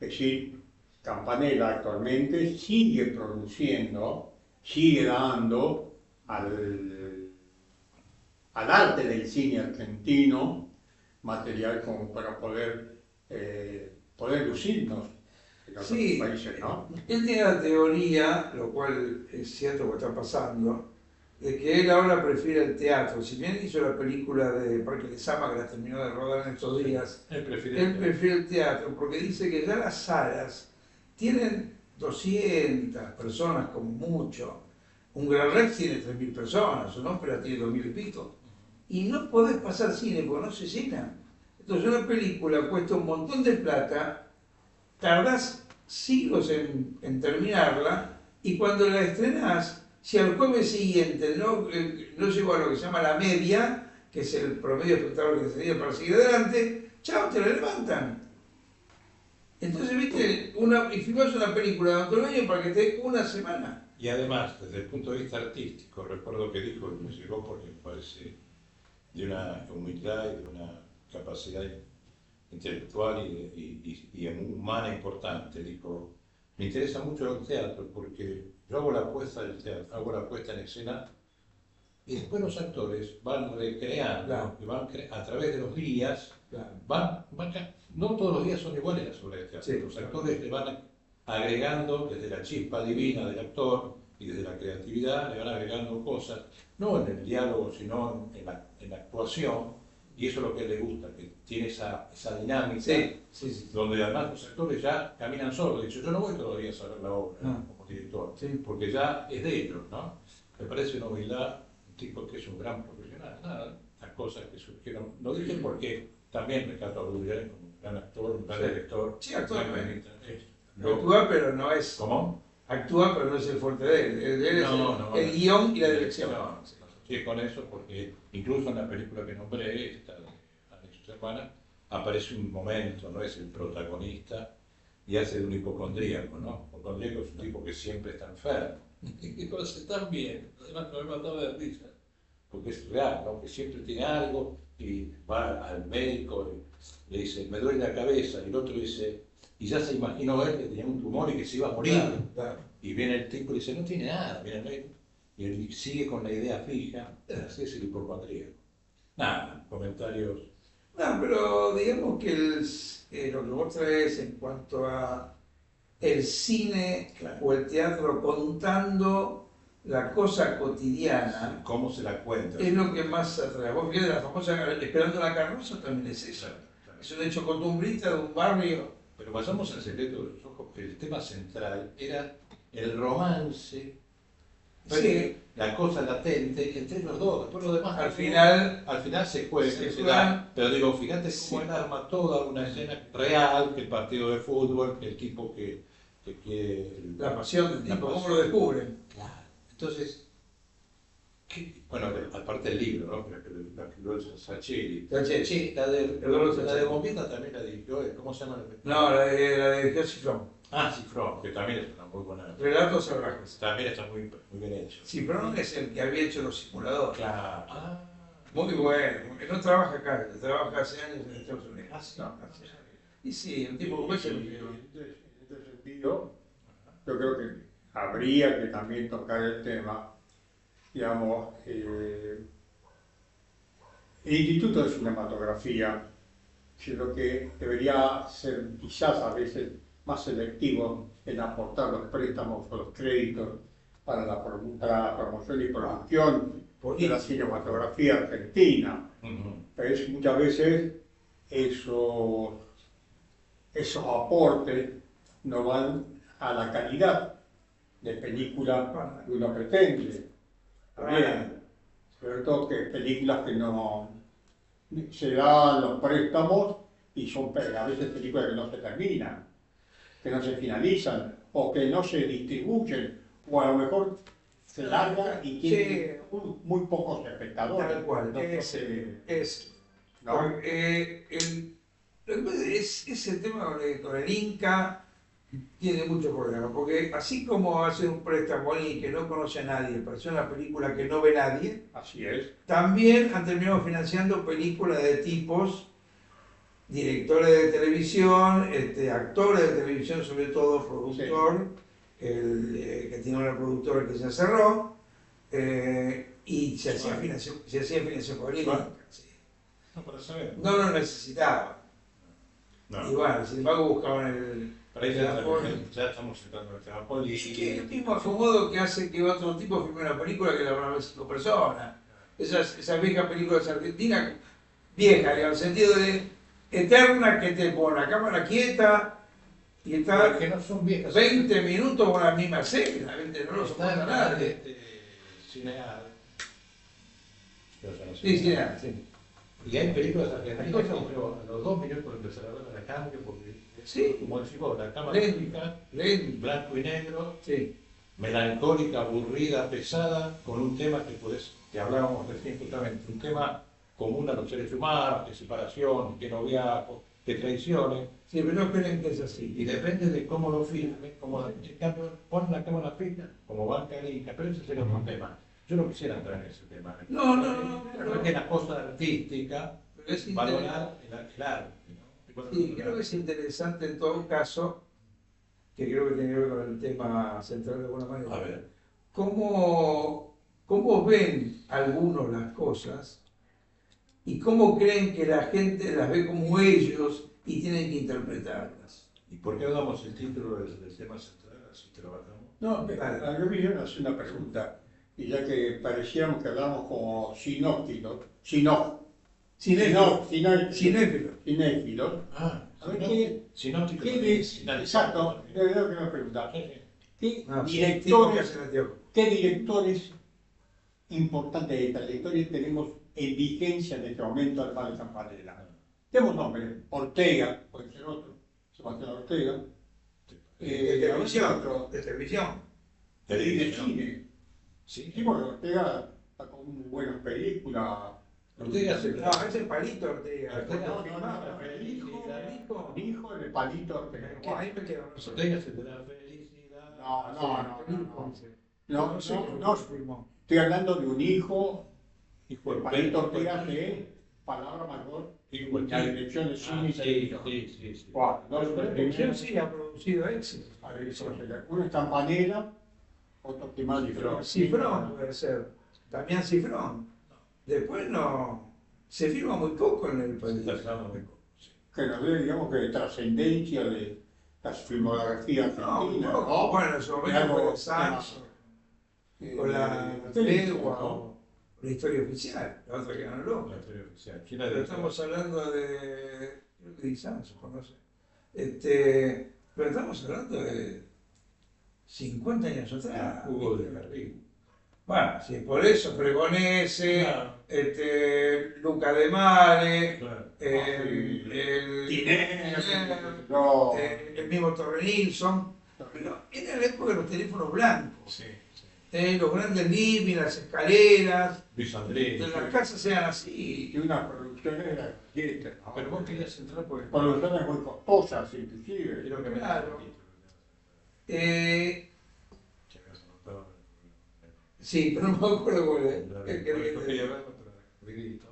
Es decir, Campanella actualmente sigue produciendo, sigue dando al arte del cine argentino material como para poder lucirnos en otros países, ¿no? Él tiene la teoría, lo cual es cierto que está pasando, de que él ahora prefiere el teatro. Si bien hizo la película de Parque de Sama, que la terminó de rodar en estos días, él prefiere el teatro porque dice que ya las salas tienen 200 personas como mucho. Un Gran Rex tiene 3.000 personas, una ópera tiene 2.000 y pico. Y no podés pasar cine porque no se llena. Entonces una película cuesta un montón de plata, tardás siglos en terminarla, y cuando la estrenás, si al jueves siguiente no llegó a lo que se llama la media, que es el promedio de espectadores que se necesita para seguir adelante, chao, te la levantan. Entonces, viste, y filmás una película de otro año para que esté una semana. Y además, desde el punto de vista artístico, recuerdo que dijo, y me llegó porque me parece de una humildad y de una capacidad intelectual y humana importante, dijo, me interesa mucho el teatro porque yo hago la apuesta del teatro, hago la puesta en escena, y después los actores van recreando, claro, y van a través de los días, claro, no todos los días son iguales las obras de teatro, sí, los actores le van agregando desde la chispa divina del actor y desde la creatividad, le van agregando cosas, no en el diálogo, sino en la actuación, y eso es lo que a él le gusta, que tiene esa dinámica, sí. donde además los actores ya caminan solos. De hecho, yo no voy todos los días a ver la obra como director, porque ya es de ellos, ¿no? Me parece una humildad, un tipo que es un gran profesional, nada, las cosas que surgieron, lo dije porque también rescato a Woody Allen como un gran actor, un gran director. Sí, actúa, no, actúa, pero no es... ¿Cómo? Actúa, pero no es el fuerte de él. Él es el guión y la dirección. No, sí, con eso, porque incluso en la película que nombré, esta de Alex y su hermana, aparece un momento, no es el protagonista, y hace de un hipocondríaco, ¿no? Hipocondríaco es un tipo que siempre está enfermo, y lo hace tan bien, además no me mataba de risa, porque es real, ¿no? Que siempre tiene algo, y va al médico, y le dice, me duele la cabeza, y el otro dice, y ya se imaginó él que tenía un tumor y que se iba a morir, Claro. Y viene el tipo y dice, no tiene nada, viene el médico, y él sigue con la idea fija, así es el hipocondríaco. Nada, comentarios. No, pero digamos que lo que vos traes en cuanto a el cine o el teatro contando la cosa cotidiana, ¿Cómo se la cuenta? es lo que más atrae. Vos fíjate, la famosa Esperando la carroza también es eso. Es un hecho costumbrista de un barrio. Pero pasamos al secreto de los ojos, que el tema central era el romance, la cosa latente entre los dos, después lo demás Al final se juega, se da. Pero digo, fíjate cómo él arma toda una escena real, que el partido de fútbol, que el tipo que quiere... La pasión del tipo, pasión. ¿cómo lo descubren? Claro. Entonces, bueno, aparte del libro, ¿no? La que lo hizo Sacheri. Sí, la de Bombieta también la dirigió, ¿cómo se llama? No, la de Cifrón. Cifrón, que también es una muy buena... Relatos salvajes. También está muy bien hecho. Cifrón es el que había hecho los simuladores. Claro. Muy bueno. No trabaja acá, trabaja hace años en Estados Unidos. Sí. No, y sí, un tipo como ese. En este sentido, yo creo que habría que también tocar el tema, digamos, el Instituto de Cinematografía, sino que debería ser quizás a veces más selectivo en aportar los préstamos o los créditos para la promoción y producción de la cinematografía argentina. Pero muchas veces esos aportes no van a la calidad de película que uno pretende. También, ¿cierto? Que películas que no se dan los préstamos y son a veces películas que no se terminan, que no se finalizan o que no se distribuyen, o a lo mejor se larga y tiene muy pocos espectadores. Tal cual, ¿no? ¿no? Es el tema con el Inca, tiene muchos problemas, porque así como hace un préstamo y que no conoce a nadie, para hacer una película que no ve nadie, Así es. también han terminado financiando películas de tipos, directores de televisión, actores de televisión, sobre todo productor, que tiene una productora que se cerró, y se hacía financiación política. Sí. No, para saber. No lo necesitaba. No. Y bueno, sin embargo buscaban el... Para ahí ya estamos entrando en el tema político. Es que el mismo acomodo que hace que otro tipo filme una película que la van a ver 5 personas. Esas viejas películas argentinas, viejas, en el sentido de eterna, que te pone la cámara quieta y está Que no son viejas. 20 minutos con la misma escena, ¿viste? No lo soporta nadie. Cineal. Sí, sí. Y hay películas argentinas que a los 2 minutos empezar a ver la cambio porque Sí. como decís vos, la cámara Lento. fija, Lento. blanco y negro, Sí. melancólica, aburrida, pesada, con un tema que hablábamos recién justamente, un tema común a los seres humanos, de separación, de noviazgo, de traiciones, Sí, pero no esperen que es así. y depende de cómo lo filmen, en cambio ponen la cámara fija, como banca rica, pero ese sería otro tema. Yo no quisiera entrar en ese tema. No. Creo que la cosa artística, Pero es valorar el arte, ¿no? Sí, creo que es interesante en todo caso, que creo que tiene que ver con el tema central de alguna manera. A ver. ¿Cómo ven algunos las cosas y cómo creen que la gente las ve como ellos y tienen que interpretarlas? ¿Y por qué no damos el título del tema central, así trabajamos? No, a mí me hace una pregunta, y ya que parecíamos que hablamos como cinéfilos, a ver exacto, es lo que me preguntaba. ¿Qué directores importantes de trayectoria tenemos en vigencia en este momento al par de Campanella? Tenemos nombres, Ortega, puede ser otro, Sebastián Ortega, De otro, televisión. y de cine. Sí, Sí, porque Ortega está con buenas películas. Ortega se No, es el palito Ortega. El hijo del palito Ortega. Ahí me quedo. Ortega se te da felicidad. No, estoy hablando de un hijo del palito Ortega que palabra mayor en la dirección de cine y televisión. Sí. La televisión sí ha producido éxito. Uno es Campanella, otro que más Cifrón puede ser. También Cifrón. Después no. Se firma muy poco en el país. que nos dé, digamos, que de trascendencia de la filmografía argentina. No, bueno, en su momento Algo- fue Sanso, con la tregua o la historia oficial, la otra que ganó. La historia oficial. Pero estamos hablando de. Creo que Di Sanso, no sé. Pero estamos hablando de 50 años atrás. Hugo de Garrigo. Bueno, sí, por eso Fregonese, Claro. Luca de Mare, Claro. el mismo Torre Nilsson, pero era la época de los teléfonos blancos, los grandes living, las escaleras, Luis Andrés. que las casas eran así. Y unas producciones Pero vos querías entrar por el producciones muy costosas, inclusive. Quiero que me Claro. Que Eh, habías anotado. sí, pero no me acuerdo cuál es. Por eso quería verlo, pero rapidito.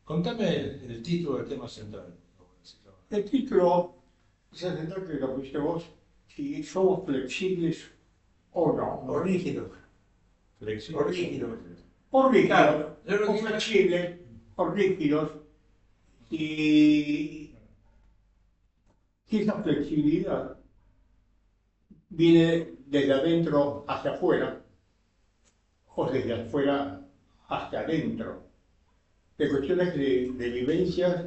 Contame el título del tema central. El título se tendrá que lo viste vos, si somos flexibles o no. O rígido. Flexible. O rígido. O rígidos, Claro, yo lo o que- flexibles, o rígidos. Y esa flexibilidad viene desde adentro hacia afuera o desde afuera hacia adentro, de cuestiones de vivencias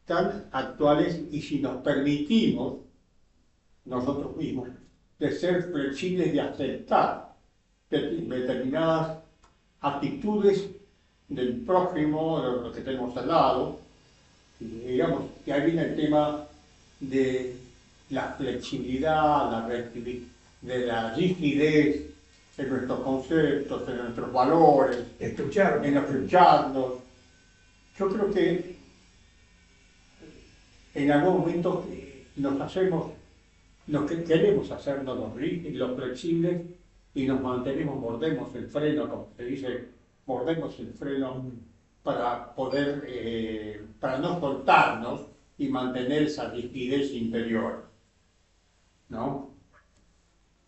tan actuales, y si nos permitimos nosotros mismos de ser flexibles, de aceptar determinadas actitudes del prójimo, de lo que tenemos al lado, y digamos que ahí viene el tema de la flexibilidad, de la rigidez en nuestros conceptos, en nuestros valores, Escuchar. en escucharnos. Yo creo que en algún momento nos hacemos queremos hacernos los rígidos, los flexibles y nos mantenemos, mordemos el freno, como se dice, mordemos el freno para poder, para no soltarnos y mantener esa rigidez interior, ¿no?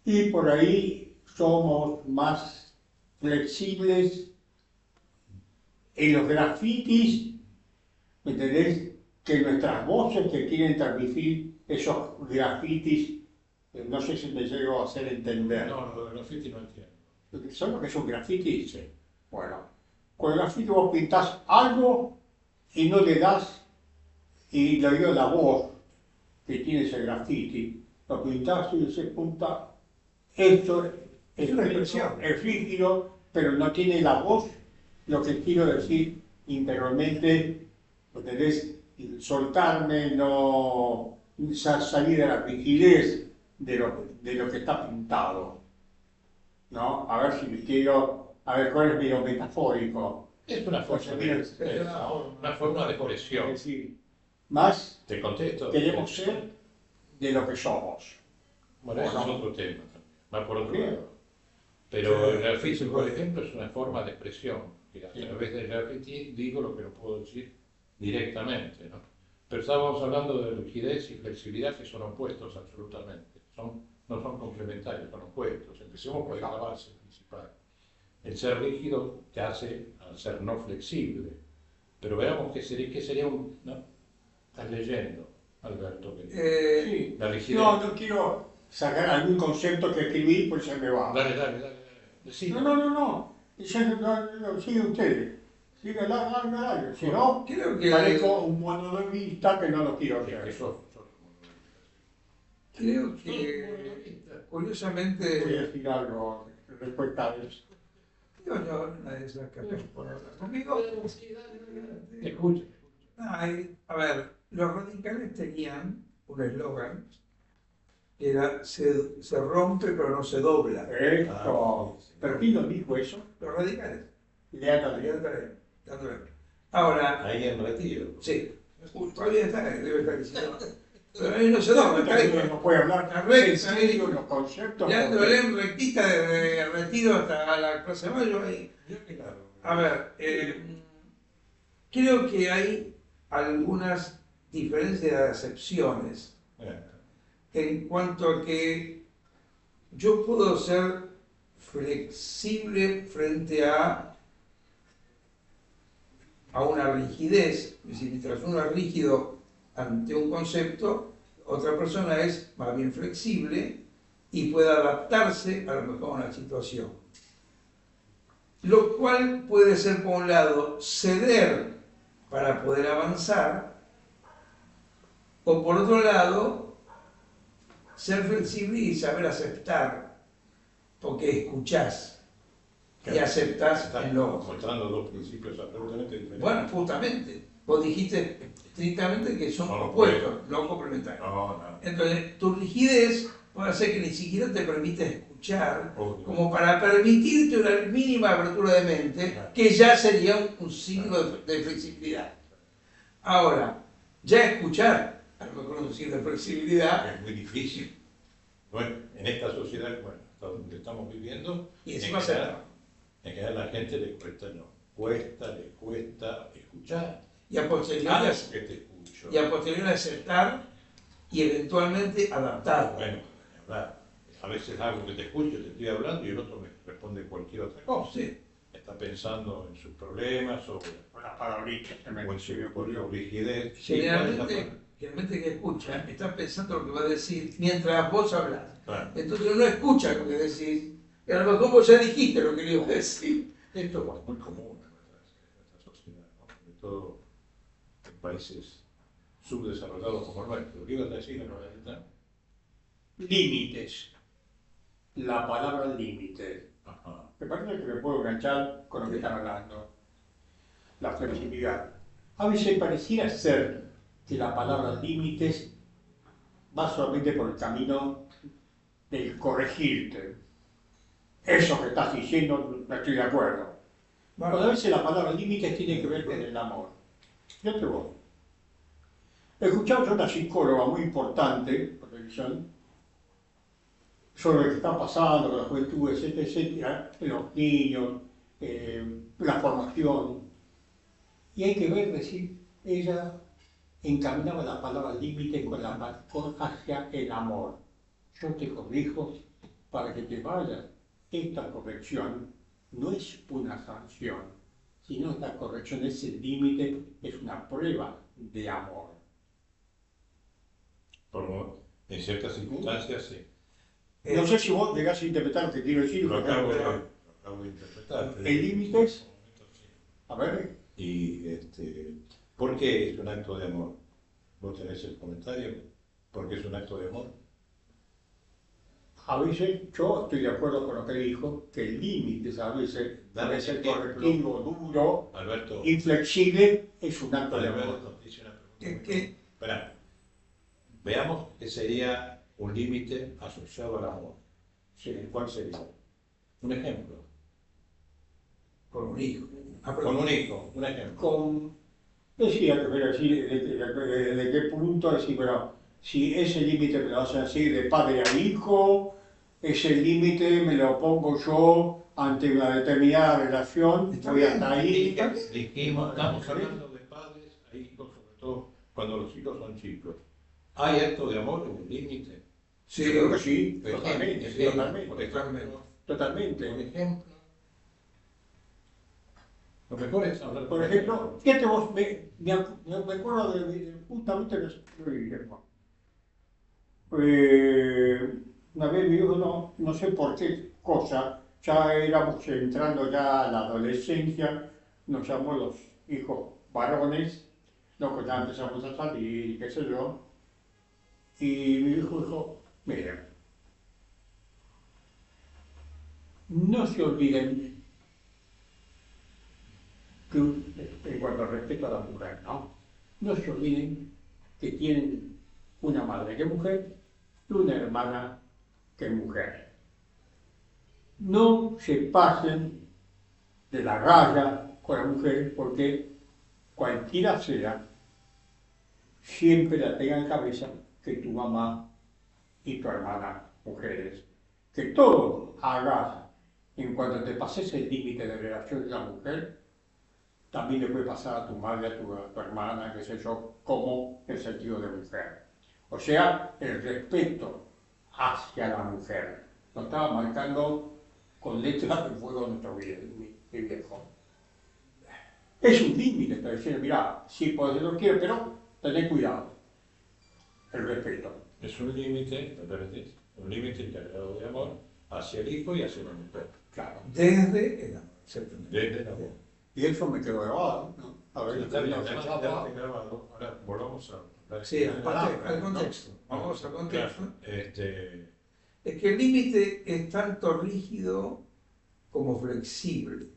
Y por ahí somos más flexibles en los grafitis, ¿me entendés? Que nuestras voces que quieren transmitir esos grafitis, no sé si me llego a hacer entender. No, lo de graffiti no entiendo. ¿Sabes lo que es un graffiti? Sí. Bueno, con el graffiti vos pintás algo y no le das, y le dio la voz que tiene ese graffiti, lo pintás y se punta. Esto es una expresión, es rígido, pero no tiene la voz. Lo que quiero decir interiormente, ¿entendés? Soltarme, no salir de la rigidez de lo que está pintado, ¿no? A ver si me quiero, a ver cuál es medio metafórico. Es una forma de expresión. Es decir, más Te contesto. queremos ser de lo que somos. Bueno, eso es otro tema también. Va por otro Bien. lado. Pero el graffiti, por ejemplo, es una forma de expresión. Que a través del graffiti digo lo que no puedo decir directamente, ¿no? Pero estábamos hablando de rigidez y flexibilidad, que son opuestos absolutamente. No son complementarios, son opuestos. Empecemos por la base principal. El ser rígido te hace al ser no flexible. Pero veamos qué sería un... ¿no? Estás leyendo, Alberto. Sí. La rigidez. No quiero sacar algún concepto que escribí, pues se me va. Dale. Decime. No. Sigue ustedes. Sigue largo. Si no, Creo que parezco un monologuista que no lo quiero Que hacer. sos Creo que Voy a curiosamente decir algo respecto a eso. nadie se escapa por hablar conmigo. Te escucho. A ver, los radicales tenían un eslogan que era se rompe pero no se dobla. Esto. ¿Pero quién nos dijo eso? Los radicales. Leandro. Ahora, Ahí en retiro. sí, todavía está, debe estar diciendo. Pero ahí no se dobla, está ahí. No puede hablar en serio los conceptos. Leandro Belén rectita desde el retiro hasta la Plaza de Mayo ahí. A ver, creo que hay algunas diferencias de acepciones en cuanto a que yo puedo ser flexible frente a una rigidez, es decir, mientras uno es rígido ante un concepto, otra persona es más bien flexible y puede adaptarse a lo mejor a una situación. Lo cual puede ser, por un lado, ceder para poder avanzar, o por otro lado, ser flexible y saber aceptar, porque escuchás y aceptás en lo otro. Mostrando dos principios absolutamente diferentes. Bueno, justamente, vos dijiste estrictamente que son Son opuestos, no complementarios. No. Entonces, tu rigidez puede hacer que ni siquiera te permite escuchar, Obvio. como para permitirte una mínima apertura de mente, que ya sería un signo de flexibilidad. Ahora, ya escuchar, a lo mejor un signo de flexibilidad, Es muy difícil. Bueno, en esta sociedad, donde estamos viviendo, y encima en aceptar. general a la gente le cuesta escuchar. Y a posteriori Que te escucho. aceptar y eventualmente adaptar. Bueno, hablar. A veces algo que te escucho, te estoy hablando y el otro me responde cualquier otra cosa. Sí. Está pensando en sus problemas o Las palabritas que me en su rigidez. Generalmente que escucha está pensando lo que va a decir mientras vos hablas. Claro. Entonces no escucha lo que decís, y a lo mejor vos ya dijiste lo que le ibas a decir. Esto es muy común en nuestra sociedad, ¿no? Sobre todo en países subdesarrollados como el nuestro. ¿Qué ibas a decir, Margarita? límites. La palabra límite. Ajá. Me parece que me puedo enganchar con lo que están hablando. La flexibilidad. A veces pareciera ser que la palabra límites va solamente por el camino del corregirte. Eso que estás diciendo no estoy de acuerdo. Bueno, a veces la palabra límites tiene que ver con el amor. Yo te voy. Escuchamos a una psicóloga muy importante por televisión sobre lo que está pasando con la juventud, etcétera, etcétera, los niños, la formación. Y hay que ver, decir, ella encaminaba la palabra límite hacia el amor. Yo te corrijo para que te vayas. Esta corrección no es una sanción, sino esta corrección, ese límite, es una prueba de amor. En ciertas circunstancias, sí. No sé si vos llegás a interpretar lo que quiero decir. Lo acabo de interpretar. El límite es, a ver, Y ¿por qué es un acto de amor? ¿Vos tenés el comentario? ¿Por qué es un acto de amor? a veces yo estoy de acuerdo con lo que dijo, que el límite a veces Dame debe ser ejemplo. correctivo, duro, Alberto, inflexible, es un acto de amor. Alberto dice una pregunta. Es que Esperá. Veamos qué sería un límite asociado al amor. Sí. ¿Cuál sería? Un ejemplo. con un hijo. Con un hijo, un ejemplo. Con, decía que ver así, de qué punto, decir, bueno, si ese límite me lo hacen así de padre a hijo, ese límite me lo pongo yo ante una determinada relación, Está voy bien, hasta ahí. Dijimos, estamos hablando de padres a hijos, sobre todo cuando los hijos son chicos. ¿Hay acto de amor en un límite? Sí, Yo creo que sí, Por totalmente, ejemplo, totalmente, por totalmente. ejemplo, lo mejor es hablar Por ejemplo, fíjate vos, me acuerdo justamente de Guillermo. Una vez mi hijo, no sé por qué cosa, ya éramos entrando ya a la adolescencia, nos llamó los hijos varones, que ya empezamos a salir y qué sé yo, y mi hijo dijo, miren, no se olviden que, en cuanto al respeto a la mujer, no se olviden que tienen una madre que es mujer y una hermana que es mujer. No se pasen de la raya con las mujeres porque cualquiera sea, siempre la tenga en cabeza que tu mamá y tu hermana mujeres. Que todo hagas en cuanto te pases el límite de relación de la mujer, también le puede pasar a tu madre, a tu hermana, qué sé yo, como el sentido de mujer. O sea, el respeto hacia la mujer. Lo estaba marcando con letras de fuego nuestro viejo. Es un límite, está diciendo, mirá, sí podés lo quiero, pero tened cuidado. El respeto. Es un límite, me permitís, un límite integrado de amor hacia el hijo y hacia la mujer. Claro. desde el amor. Exactamente. Desde el amor. Y eso me quedó grabado, ¿no? A ver, Está bien, no se además llama. quedarte grabado. Ahora volvamos a hablar. Sí, al Palabra, contexto. Vamos al contexto. Claro, Es que el límite es tanto rígido como flexible.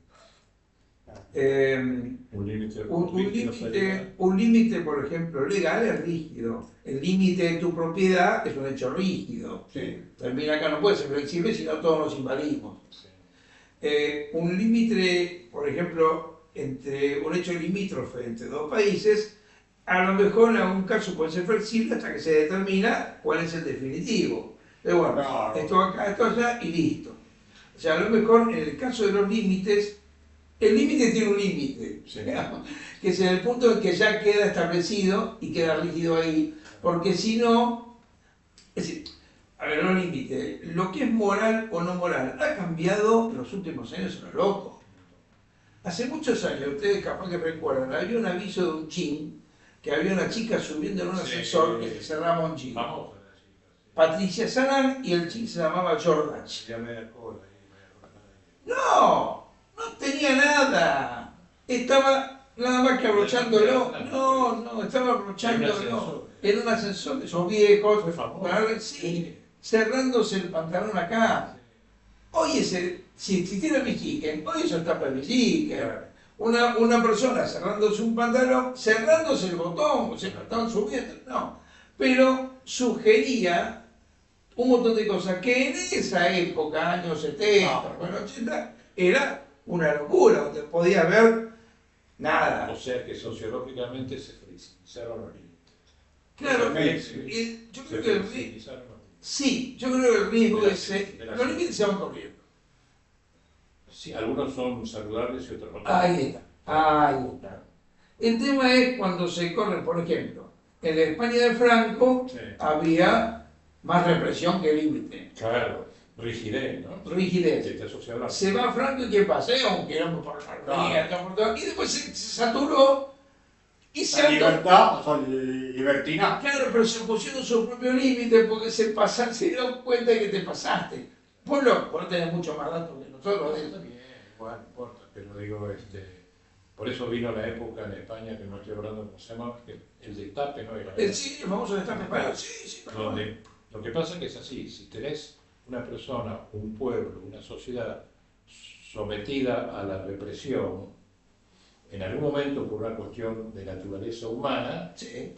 un límite Un límite, por ejemplo, legal es rígido. El límite de tu propiedad es un hecho rígido. Sí. Termina acá, no puede ser flexible, si no todos nos invadimos. Un límite, por ejemplo, entre un hecho limítrofe entre dos países, a lo mejor en algún caso puede ser flexible hasta que se determina cuál es el definitivo. Pero bueno, Claro. esto acá, esto allá y listo. O sea, a lo mejor en el caso de los límites, el límite tiene un límite, Sí. que es en el punto en que ya queda establecido y queda rígido ahí, porque si no, es decir, a ver, los límites, lo que es moral o no moral, ha cambiado en los últimos años a lo loco. Hace muchos años, ustedes capaz que recuerdan, había un aviso de un chin, que había una chica subiendo en un ascensor que se cerraba un chin. Vamos a la chica. Patricia Sanan y el chin se llamaba Jordache. Ya me da cola. No, no tenía nada. Estaba nada más que abrochándolo. No, estaba abrochándolo. Era un ascensor de esos viejos. Fue famoso. Sí, cerrándose el pantalón acá. Hoy si existiera Mexiquen, hoy eso está para Mexiquen. Una persona cerrándose un pantalón, cerrándose el botón, o sea, estaban subiendo, no. Pero sugería un montón de cosas que en esa época, años 70, bueno, 80, era una locura, donde podía haber nada. O sea que sociológicamente se flexibilizaron los límites. Claro, Sí. yo Se creo que flexibilizaron los límites. Sí, yo creo que el riesgo De la- es... de la- Los límites se van corriendo. Sí, algunos son saludables y otros no. Ahí está. El tema es cuando se corren, por ejemplo, en la España de Franco Sí. había más represión que límite, Claro, rigidez, ¿no? rigidez. Está asociado a la- Se va Franco y ¿qué pasa? Aunque no por la ría, y después se saturó y se La libertad, o sea, libertinaje. Claro, pero se pusieron su propio límite porque se dieron cuenta de que te pasaste. Vos no tenés mucho más datos que nosotros de eso. Bien, igual, no importa, pero digo, por eso vino la época en España, que no estoy hablando cómo se llama, que el destape no era. Sí, el famoso destape español, sí. Donde, lo que pasa es que es así, si tenés una persona, un pueblo, una sociedad sometida a la represión, en algún momento por una cuestión de naturaleza humana, Sí,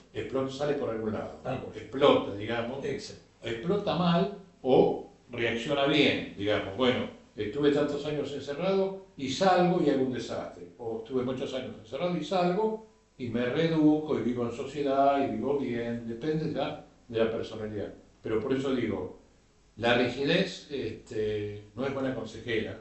sale por algún lado, Tal cual. explota, digamos, exacto. explota mal o reacciona bien, digamos, bueno, estuve tantos años encerrado y salgo y hago un desastre, o estuve muchos años encerrado y salgo y me reeduco y vivo en sociedad y vivo bien, depende ya de la personalidad. Pero por eso digo, la rigidez no es buena consejera.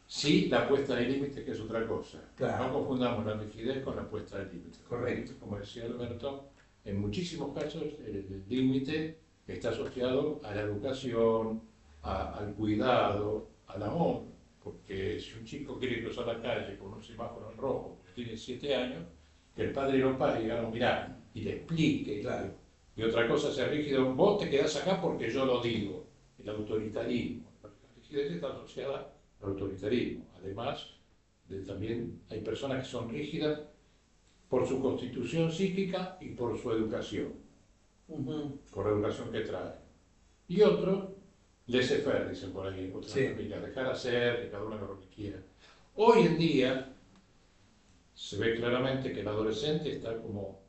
Sí, la puesta de límite, que es otra cosa. Claro. No confundamos la rigidez con la puesta de límite. Correcto. Como decía Alberto, en muchísimos casos el límite está asociado a la educación, al cuidado, al amor. Porque si un chico quiere cruzar la calle con un semáforo en rojo, tiene 7 años, que el padre lo pare y diga, no, mirá, y le explique. Claro. Y otra cosa es ser rígido, vos te quedás acá porque yo lo digo. El autoritarismo. La rigidez está asociada al autoritarismo. Además, también hay personas que son rígidas por su constitución psíquica y por su educación, por la educación que trae. Y otros, laissez-faire, dicen por ahí, en otras Sí. familias, dejar hacer, que cada uno haga lo que quiera. Hoy en día se ve claramente que el adolescente está como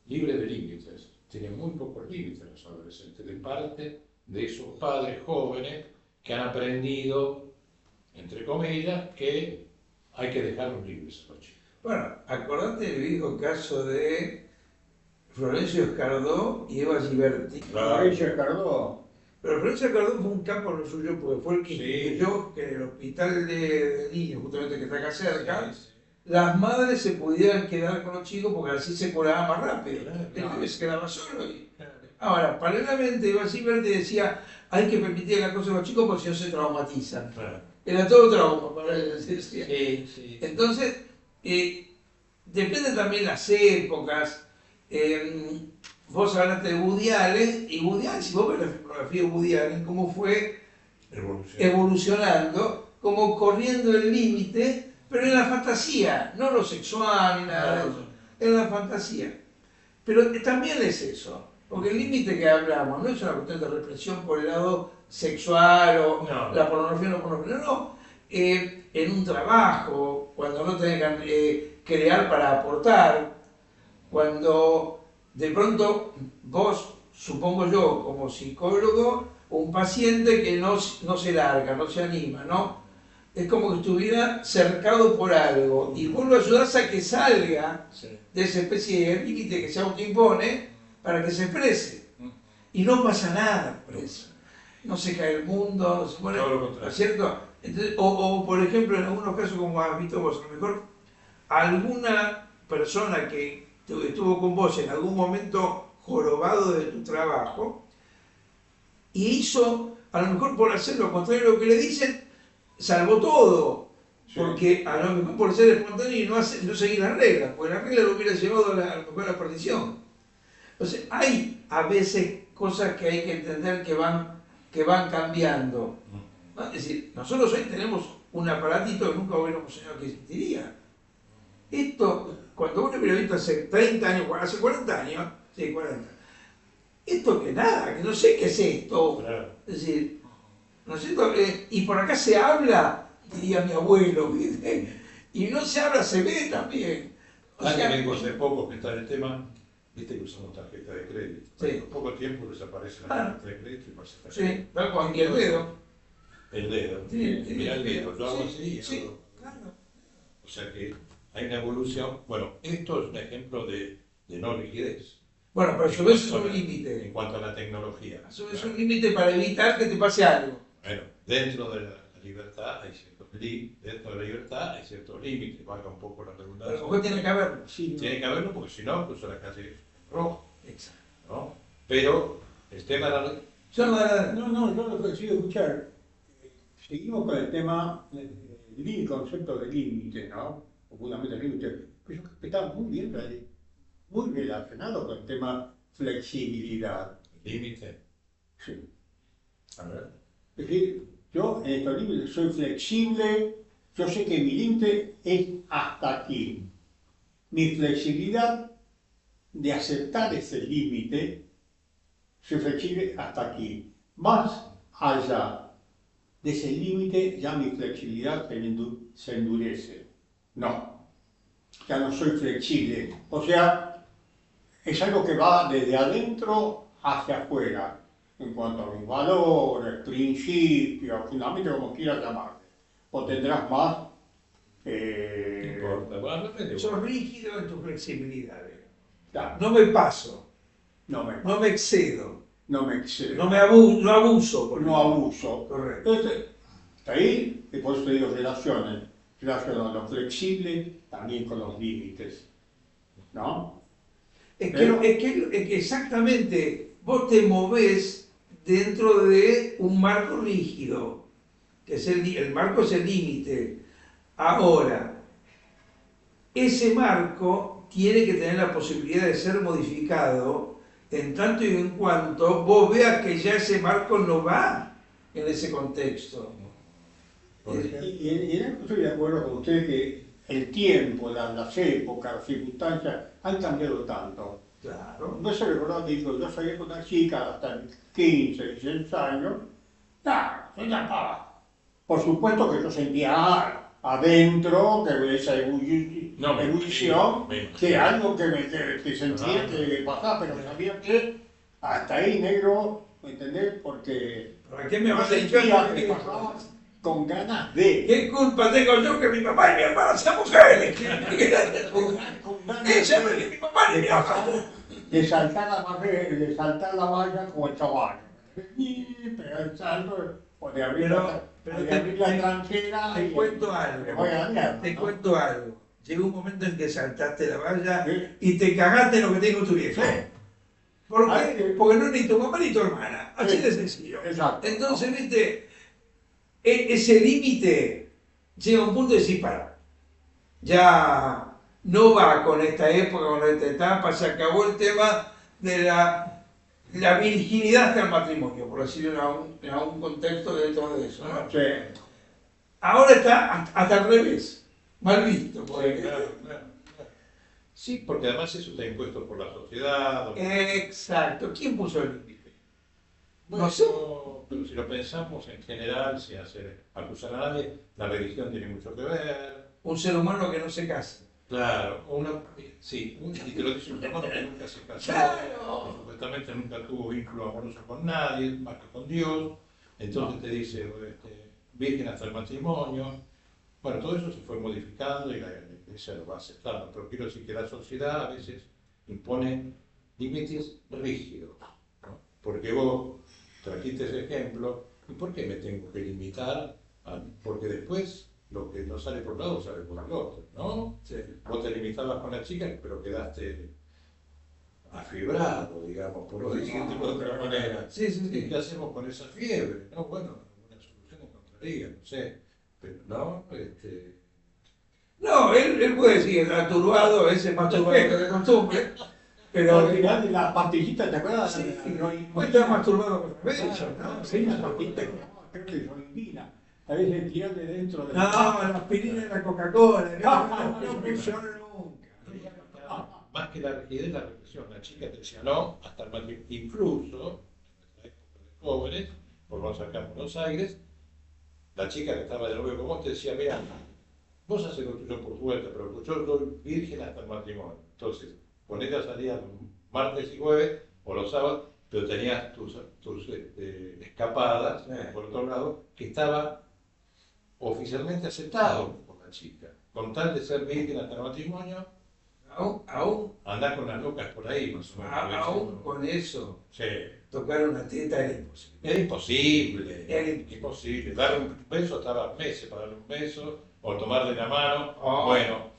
libre de límites, tiene muy pocos límites los adolescentes, de parte de esos padres jóvenes que han aprendido, entre comillas, que hay que dejarlos libres a los chicos. Bueno, acordate del viejo caso de Florencio Escardó y Eva Giberti. Florencio Escardó. Pero Florencio Escardó fue un campo lo suyo porque fue el que Sí. instituyó que en el hospital de niños, justamente que está acá cerca, las madres se pudieran quedar con los chicos porque así se curaba más rápido. El bebé se quedaba solo. Ahora, paralelamente, Eva Giberti decía, hay que permitir la cosa a los chicos porque si no se traumatizan. Era todo trauma para él, decía. Sí. Entonces, depende también las épocas. Vos hablaste de Woody Allen, y Woody Allen, si vos ves la filmografía de Woody Allen, cómo fue evolucionando, como corriendo el límite, pero en la fantasía, no lo sexual ni nada de eso, en la fantasía. Pero también es eso, porque el límite que hablamos no es una cuestión de represión por el lado sexual o No. la pornografía o no pornografía, no. En un trabajo, cuando no tenés que crear para aportar, cuando de pronto vos, supongo yo, como psicólogo, un paciente que no se larga, no se anima, ¿no? Es como que estuviera cercado por algo y vos lo ayudás a que salga de esa especie de límite que se autoimpone para que se exprese. Y no pasa nada por eso. No se cae el mundo, no se pone, Todo lo contrario. ¿no es cierto? Entonces, o por ejemplo, en algunos casos, como has visto vos, a lo mejor alguna persona que estuvo con vos en algún momento jorobado de tu trabajo y hizo, a lo mejor por hacer lo contrario de lo que le dicen, salvó todo. Sí. Porque a lo mejor por ser espontáneo y no seguir las reglas, porque las reglas lo hubiera llevado a lo mejor a la perdición. Entonces, hay a veces cosas que hay que entender que van cambiando. ¿No? Es decir, nosotros hoy tenemos un aparatito que nunca hubiéramos soñado que existiría. Esto, cuando uno hubiera visto hace 30 años, hace 40 años, sí, 40, esto que nada, que no sé qué es esto. Claro. Es decir, ¿no es cierto? Y por acá se habla, diría mi abuelo, ¿viste? Y no se habla, se ve también. O Alguien sea, me dijo hace poco que está en el tema, viste que usamos tarjeta de crédito. Sí. En poco tiempo desaparece la tarjeta de crédito y pasa a sí, tal cual, y el dedo. el dedo. Sí, sí, Mirá el dedo, yo hago sí, así y sí, hago- claro. O sea que hay una evolución. Bueno, esto es un ejemplo de no rigidez. Bueno, pero a su vez es un límite. En cuanto a la tecnología. A su vez es un límite para evitar que te pase algo. Bueno, dentro de la libertad hay ciertos límites, valga un poco la Pero redundancia. después tiene que haberlo. Sí, Tiene que haberlo porque si no, incluso la calle es roja, Exacto. ¿no? Pero el tema de la... Yo no, No, yo lo que quiero escuchar. Seguimos con el tema, el concepto de límite, ¿no? O fundamento del límite. Pero yo creo que está muy relacionado con el tema flexibilidad. límite. Sí. A ver. Es decir, yo en estos límites soy flexible, yo sé que mi límite es hasta aquí. Mi flexibilidad de aceptar ese límite, soy flexible hasta aquí. Más allá de ese límite, ya mi flexibilidad se endurece. No, ya no soy flexible. O sea, es algo que va desde adentro hacia afuera, en cuanto a mis valores, principios, fundamentos, como quieras llamarle. O tendrás más... No importa. Bueno, depende. sos rígido en tu flexibilidad. Claro, No me paso, no no me excedo, excedo, no abuso. por no ejemplo. abuso. Correcto. Está ahí, y por eso te digo relaciono lo flexible también con los límites, ¿no? Es Pero- que exactamente vos te movés dentro de un marco rígido, que es el marco es el límite. Ahora, ese marco tiene que tener la posibilidad de ser modificado en tanto y en cuanto vos veas que ya ese marco no va en ese contexto. Por ejemplo, Y en eso estoy de acuerdo con usted que el tiempo, las épocas, las circunstancias han cambiado tanto. Claro. No se recordaba que digo, yo salí con una chica hasta 15, 16 años, nada, se llamaba. Por supuesto que yo sentía adentro de esa No, me ebullición, imagino. que algo que sentía que pasaba, pero sabía que hasta ahí, negro, ¿me entendés? Porque ¿Para qué me yo vas a sentía que pasaba con ganas de... ¿Qué culpa tengo yo que mi papá y mi hermana sean mujeres? con ganas Ella ni mi papá ni de mi pasar, mamá. de saltar la valla como el chaval. Y pegar el salto, o de abrir, Pero abrir la tranquera te y cuento me algo. voy a la mierda, Te ¿no? cuento algo. Llegó un momento en que saltaste la valla Sí. y te cagaste en lo que te dijo tu viejo. Sí. ¿Por Ah, qué? sí. Porque no es ni tu mamá ni tu hermana. Así Sí. de sencillo. Exacto. Entonces, viste, ese límite llega a un punto de decir, para, ya no va con esta época, con esta etapa, se acabó el tema de la virginidad hasta el matrimonio, por decirlo en algún contexto dentro de eso, ¿no? Sí. Ahora está hasta al revés, mal visto. Sí, porque- claro. Sí, porque además eso está impuesto por la sociedad. Exacto. ¿Quién puso el límite? Bueno, no sé. pero si lo pensamos en general, sin hacer acusar a nadie, la religión tiene mucho que ver. Un ser humano que no se casa. Claro, y te lo dice un hermano que nunca se casó, Claro. que supuestamente nunca tuvo vínculo amoroso con nadie, más que con Dios. Entonces te dice, virgen hasta el matrimonio. Bueno, todo eso se fue modificando y la iglesia lo va aceptando, pero quiero decir que la sociedad a veces impone límites rígidos, ¿no? Porque vos trajiste ese ejemplo, ¿y por qué me tengo que limitar? Porque después lo que no sale por un lado sale por el otro, ¿no? Sí. Vos te limitabas con la chica, pero quedaste afibrado, digamos, por decirlo de otra manera. Sí, sí, ¿Y sí. qué hacemos con esa fiebre? No, bueno, una solución encontraría, no sé, pero no, No, él puede decir, el aturbado ese es más turbado que de costumbre, pero Al final de las pastillitas, ¿te acuerdas? sí, Heroína. puede estar más turbado que otra vez, Claro, ¿no? sí, las pastillitas que creo que heroína. A veces tiran de dentro de No, la aspirina y la Coca-Cola, no funcionó nunca. más que la rigidez, la represión. La chica te decía no, hasta el matrimonio. Incluso, en nuestra época de jóvenes, por no sacar Buenos Aires, la chica que estaba de novio con vos te decía, mira, vos haces lo tuyo por tu vuelta, pero yo soy virgen hasta el matrimonio. Entonces, con ella salías martes y jueves, o los sábados, pero tenías tus escapadas, Sí. por otro lado, que estaba oficialmente aceptado por la chica. Con tal de ser virgen hasta el matrimonio, Aún Andar con las locas por ahí, más o menos. aún con eso, Sí. tocar una teta era imposible. Era imposible. Era Imposible. Darle un beso, estaba meses para darle un beso, o tomarle la mano. Oh. Bueno,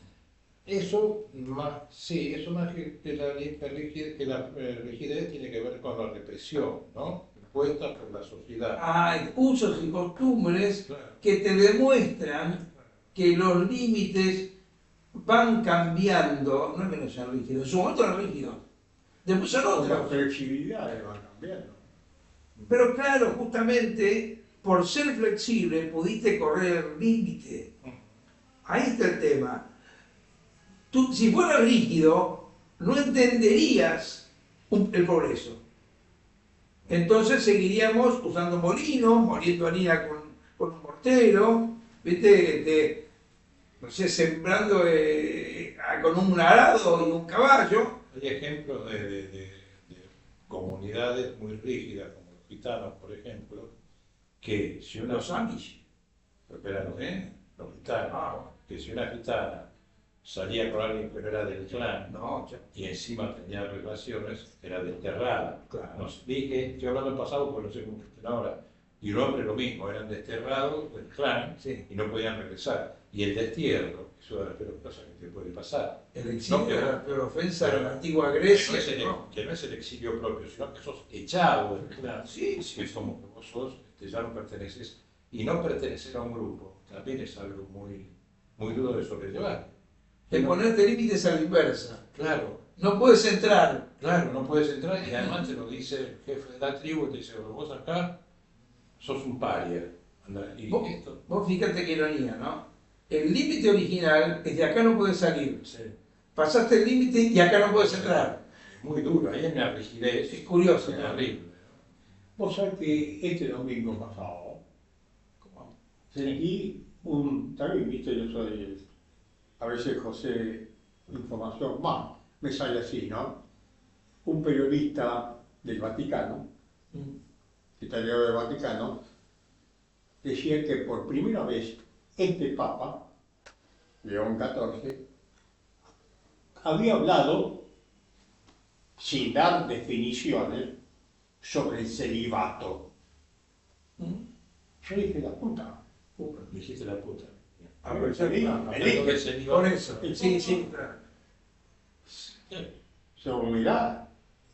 eso más que la rigidez tiene que ver con la represión, ¿no? Impuesta por la sociedad. Hay usos y costumbres Claro. que te demuestran que los límites van cambiando, no es que no sean rígidos, en su momento eran rígidos, después son Las otros. flexibilidades van cambiando. Pero claro, justamente por ser flexible pudiste correr el límite. Ahí está el tema. Tú, si fueras rígido, no entenderías el progreso. Entonces seguiríamos usando molinos, moliendo harina con un mortero, ¿viste? No sé, sembrando con un arado y un caballo. Hay ejemplos de comunidades muy rígidas, como los gitanos, por ejemplo, que si una... Los Amish. Espera, los gitanos, que si una gitana salía con alguien que no era del clan, No, y encima tenía relaciones, era desterrada. claro. Estoy hablando del pasado porque no sé cómo funciona ahora. Y los hombres lo mismo, eran desterrados del clan Sí. y no podían regresar. Y el destierro, eso es de las peores cosas que te puede pasar. El exilio No, pero- era la peor ofensa de pero- la antigua Que Grecia. no, es el, ¿no? que no es el exilio propio, sino que sos echado del clan. Sí, sí. Que es como que vos sos, ya no perteneces. Y no pertenecer a un grupo también es algo muy, muy duro de sobrellevar. De ponerte límites a la inversa. Claro, No puedes entrar. claro, no puedes entrar y además te lo dice el jefe de la tribu, te dice, vos acá sos un paria. Anda, y Vos, esto. vos fíjate qué ironía, ¿no? El límite original es de acá no puedes salir. Sí, Pasaste el límite y acá no puedes entrar. muy duro, ahí hay una rigidez. Es curioso, ¿no? Terrible. Vos sabés que este domingo pasado sentí también, viste, yo soy, a veces José, información, me sale así, ¿no? Un periodista del Vaticano, italiano del Vaticano, decía que por primera vez este Papa, León XIV, había hablado, sin dar definiciones, sobre el celibato. Yo dije, la puta. Me dijiste la puta. A ver, Me dije, Hablando del celibato. Por eso. Sí, sí, claro. ¿se unirá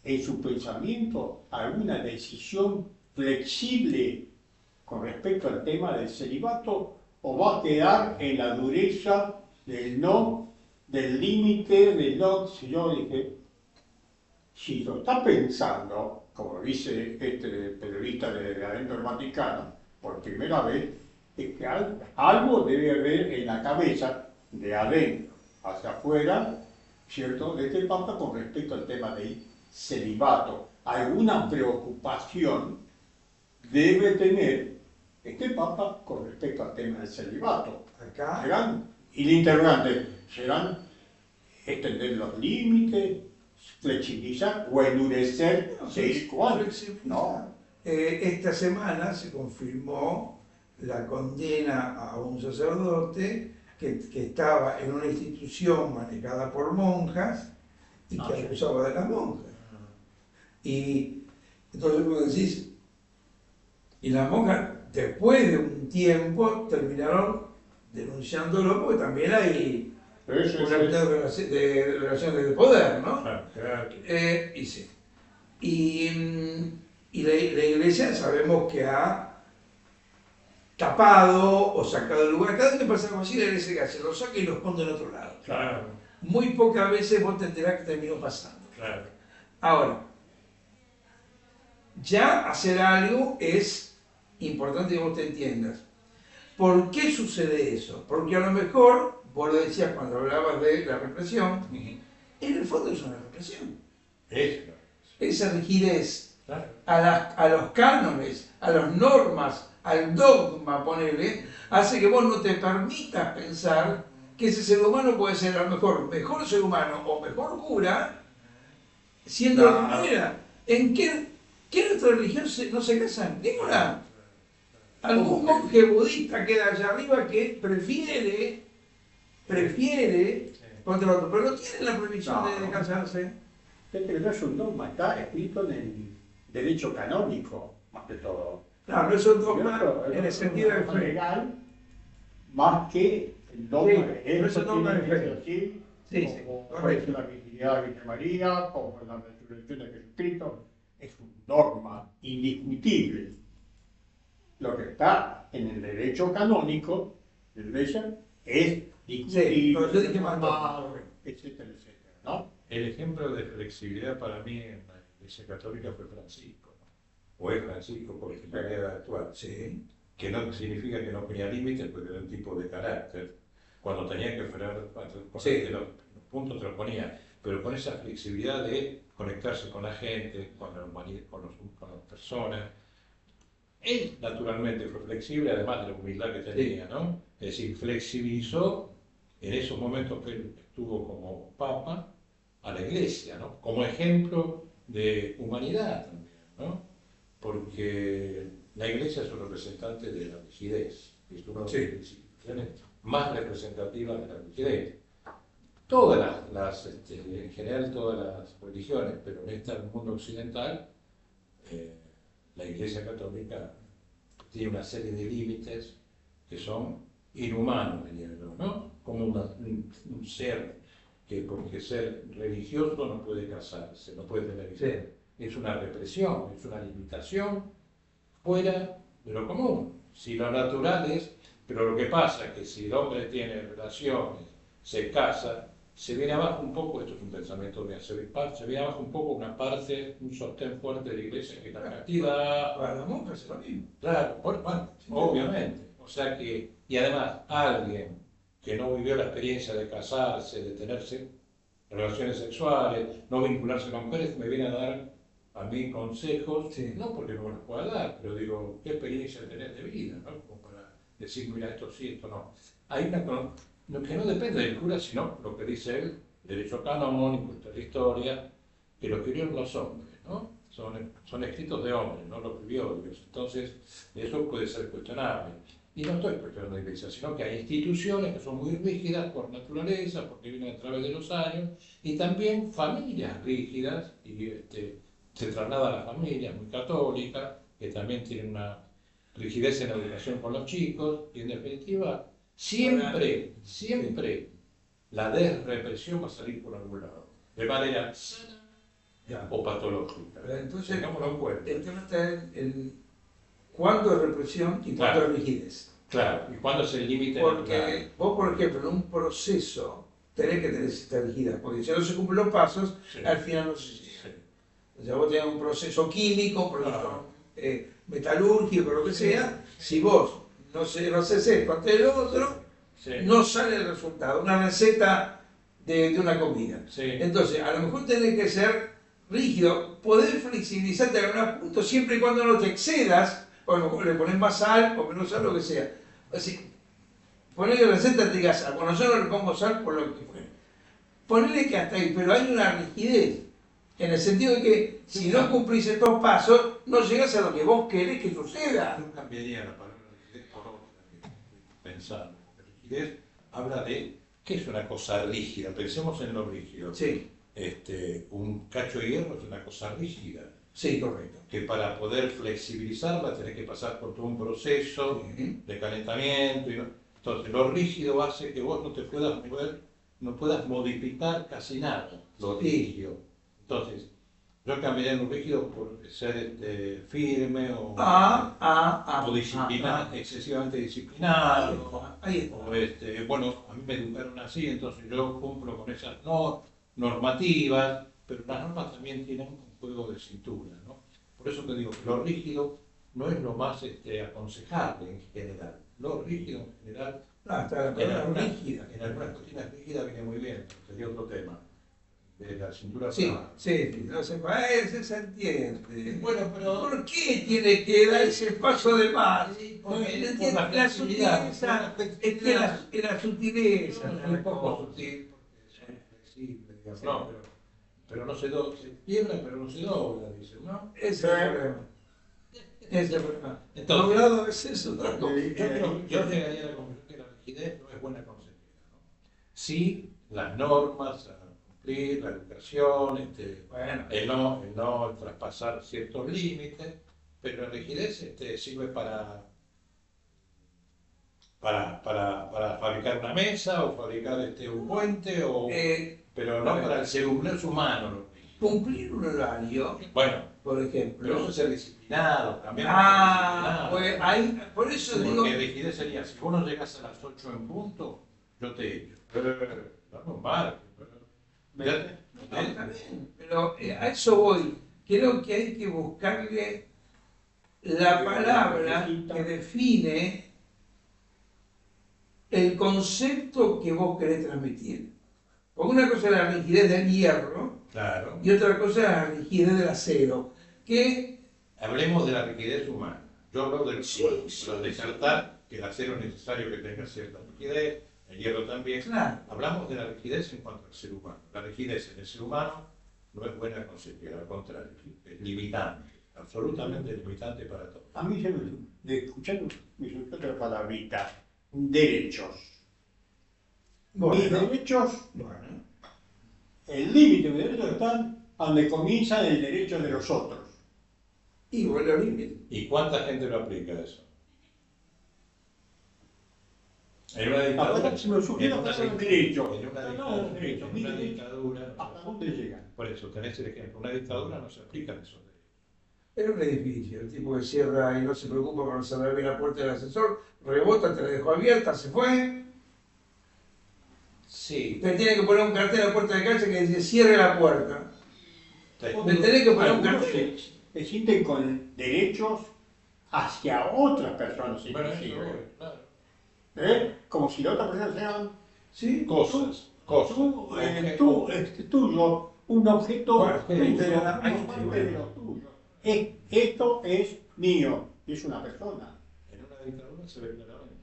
en su pensamiento alguna decisión flexible con respecto al tema del celibato o va a quedar en la dureza del no, del límite, del no? Si yo dije, si lo está pensando, como dice este periodista de adentro del Vaticano, por primera vez, es que algo debe haber en la cabeza, de adentro hacia afuera, ¿cierto?, de este Papa con respecto al tema del celibato. Alguna preocupación debe tener este Papa con respecto al tema del celibato. Acá. Y el interrogante, ¿serán extender los límites, flexibilizar o endurecer, seguir cuál? No. Esta semana se confirmó la condena a un sacerdote que estaba en una institución manejada por monjas y que abusaba de las monjas. Y entonces vos decís, y las monjas después de un tiempo terminaron denunciándolo porque también hay de relaciones de poder, ¿no? Y sí. Y la iglesia sabemos que ha tapado o sacado del lugar. Cada vez que pasa algo así, la iglesia se lo saca y los pone en otro lado. Claro, Muy pocas veces vos te enterás que terminó pasando. claro. Ahora, ya hacer algo es importante que vos te entiendas. ¿Por qué sucede eso? Porque a lo mejor, vos lo decías cuando hablabas de la represión, en el fondo es una represión. Eso. Esa rigidez Claro. a los cánones, a las normas, al dogma, ponele, hace que vos no te permitas pensar que ese ser humano puede ser a lo mejor ser humano o mejor cura, siendo de otra manera. ¿En qué nuestra religión no se casan? Ninguna. Algún monje budista queda allá arriba que prefiere, contra el otro. Pero no tienen la prohibición No. de casarse. Este no es un dogma, está escrito en el derecho canónico, más que todo. No, no es un dogma ¿Cierto? en el sentido de Es fe. legal, más que el dogma Sí, de pero es esto un dogma tiene de que fe. ser así, Sí, como correcto. es la virginidad de Virgen María, como la resurrección de Jesucristo, es un dogma indiscutible. Lo que está en el derecho canónico de la Iglesia es discutible, Sí, pero yo dije más normado, etcétera, etcétera, ¿no? El ejemplo de flexibilidad para mí en la Iglesia Católica fue Francisco, ¿no? O es Francisco por su manera de actuar. Sí. Que no significa que no ponía límites, porque era un tipo de carácter. Cuando tenía que frenar Sí. los puntos, te los ponía, pero con esa flexibilidad de conectarse con la gente, con la humanidad, con las personas. Él, naturalmente, fue flexible, además de la humildad que tenía, ¿no? Es decir, flexibilizó en esos momentos que él estuvo como papa a la iglesia, ¿no? Como ejemplo de humanidad también, ¿no? Porque la iglesia es un representante de la rigidez, es una de las instituciones más representativas de la rigidez. Todas en general todas las religiones, pero en este mundo occidental, la Iglesia Católica tiene una serie de límites que son inhumanos, diría yo, ¿no? Como un ser que porque ser religioso no puede casarse, no puede tener hijos. Sí. Es una represión, es una limitación fuera de lo común. Si lo natural es, pero lo que pasa es que si el hombre tiene relaciones, se casa, se viene abajo un poco, esto es un pensamiento mío, se viene abajo un poco una parte, un sostén fuerte de la iglesia que es la castidad. Para las monjas es lo mismo. Claro, bueno, obviamente. O sea que, y además, alguien que no vivió la experiencia de casarse, de tenerse relaciones sexuales, no vincularse con mujeres, me viene a dar a mí consejos, Sí. no porque no me los pueda dar, pero digo, ¿qué experiencia tenés de vida? ¿No? Como para decir, mira, esto sí, esto no. Hay una que no depende del cura, sino lo que dice él, derecho canónico, la historia, que lo escribieron los hombres, ¿no? Son escritos de hombres, no los escribió Dios. Entonces, eso puede ser cuestionable. Y no estoy cuestionando la iglesia, sino que hay instituciones que son muy rígidas por naturaleza, porque vienen a través de los años, y también familias rígidas, y se traslada a la familia muy católica, que también tienen una rigidez en la educación con los chicos, y en definitiva, siempre la desrepresión va a salir por algún lado, de manera sana o patológica. Pero entonces, tengámoslo en cuenta. el tema está en cuándo es represión y cuándo Claro. es rigidez. Claro, ¿y cuándo es el límite Porque natural? vos, por ejemplo, en un proceso tenés que tener cierta rigidez, porque si no se cumplen los pasos, Sí. al final no se llega. Sí. O sea, vos tenés un proceso químico, un proceso metalúrgico, lo que sea, si vos no haces esto antes del otro, Sí. no sale el resultado. Una receta de una comida. Sí. Entonces, a lo mejor tenés que ser rígido, poder flexibilizarte a algunos puntos siempre y cuando no te excedas, o a lo mejor le pones más sal o menos sal, lo que sea. Así, ponele receta, te diga sal. Bueno, yo no le pongo sal por lo que fue. Ponele que hasta ahí, pero hay una rigidez, en el sentido de que si no cumplís estos pasos, no llegás a lo que vos querés que suceda. Yo cambiaría la palabra rigidez por otra que estoy pensando. Rigidez habla de qué es una cosa rígida. Pensemos en lo rígido. Sí, Un cacho de hierro es una cosa rígida, sí, correcto. que para poder flexibilizarla tenés que pasar por todo un proceso Sí. de calentamiento. Entonces, lo rígido hace que vos no te puedas mover, no puedas modificar casi nada, lo Sí. rígido. Entonces, yo cambiaría lo rígido por ser firme o disciplinado, excesivamente disciplinado. Ahí está. O bueno, a mí me educaron así, entonces yo cumplo con esas normativas, pero las normas también tienen un juego de cintura, ¿no? Por eso te digo que lo rígido no es lo más aconsejable en general. Lo rígido en general, Hasta la en palabra algunas, rígida. en algunas cuestiones rígidas viene muy bien, sería otro tema, de la cintura Sí, plana. sí, no se se entiende. Bueno, pero ¿Por qué tiene que dar ese paso de más? por La flexibilidad, sutileza, por la es que la sutileza. es un poco sutil, porque son flexibles, digamos, no, pero no se quiebra, pero no se dobla, dice, ¿no? Ese es el problema. Ese es el problema. Entonces, Doblado es eso, otra cosa. yo llegaría a la conclusión que la rigidez no es buena consejera, ¿no? Sí las normas a cumplir, la educación, Bueno, el no traspasar ciertos límites, pero la rigidez sirve para fabricar una mesa o fabricar un puente, pero no para el ser humano. cumplir un horario, Bueno, por ejemplo. pero eso es ser disciplinado, también. Pues ahí, por eso digo. Porque rigidez sería, si vos no llegas a las 8 en punto, yo te echo. Vamos mal. No, está bien, pero a eso voy. Creo que hay que buscarle la palabra que define el concepto que vos querés transmitir. Porque una cosa es la rigidez del hierro Claro. y otra cosa es la rigidez del acero. Que Hablemos de la rigidez humana. Yo hablo del humano, sí. para descartar que el acero es necesario que tenga cierta rigidez, el hierro también. Claro. Hablamos de la rigidez en cuanto al ser humano. La rigidez en el ser humano no es buena consejera, al contrario, es limitante, absolutamente limitante para todos. A mí, escuchando, me surgió otra palabrita, derechos. Mis derechos, Bueno. el límite de mis derechos están donde comienza el derecho de los otros. Y vuelve al límite. ¿Y cuánta gente lo aplica eso? En una dictadura. Ahora se me surgió la palabra derecho. En una No, derecho, en mi una derecho. dictadura. ¿Hasta dónde llegan? Por eso, tenés el ejemplo. En una dictadura no se aplican esos derechos. Era un edificio, el tipo que cierra y no se preocupa por cerrar bien la puerta del ascensor, rebota, te la dejó abierta, se fue. Sí. Te tiene que poner un cartel a la puerta de calle que dice cierre la puerta. Me tenés que poner un Algunos cartel. se sienten con derechos hacia otras personas, Bueno, eso inclusive. voy, claro. Como si la otra persona sea ¿Sí? Cosas. tuyo, un objeto Bueno, tuyo, ahí una sí, parte bueno. de lo tuyo. Esto es mío, es una persona. En una dictadura se ve claramente.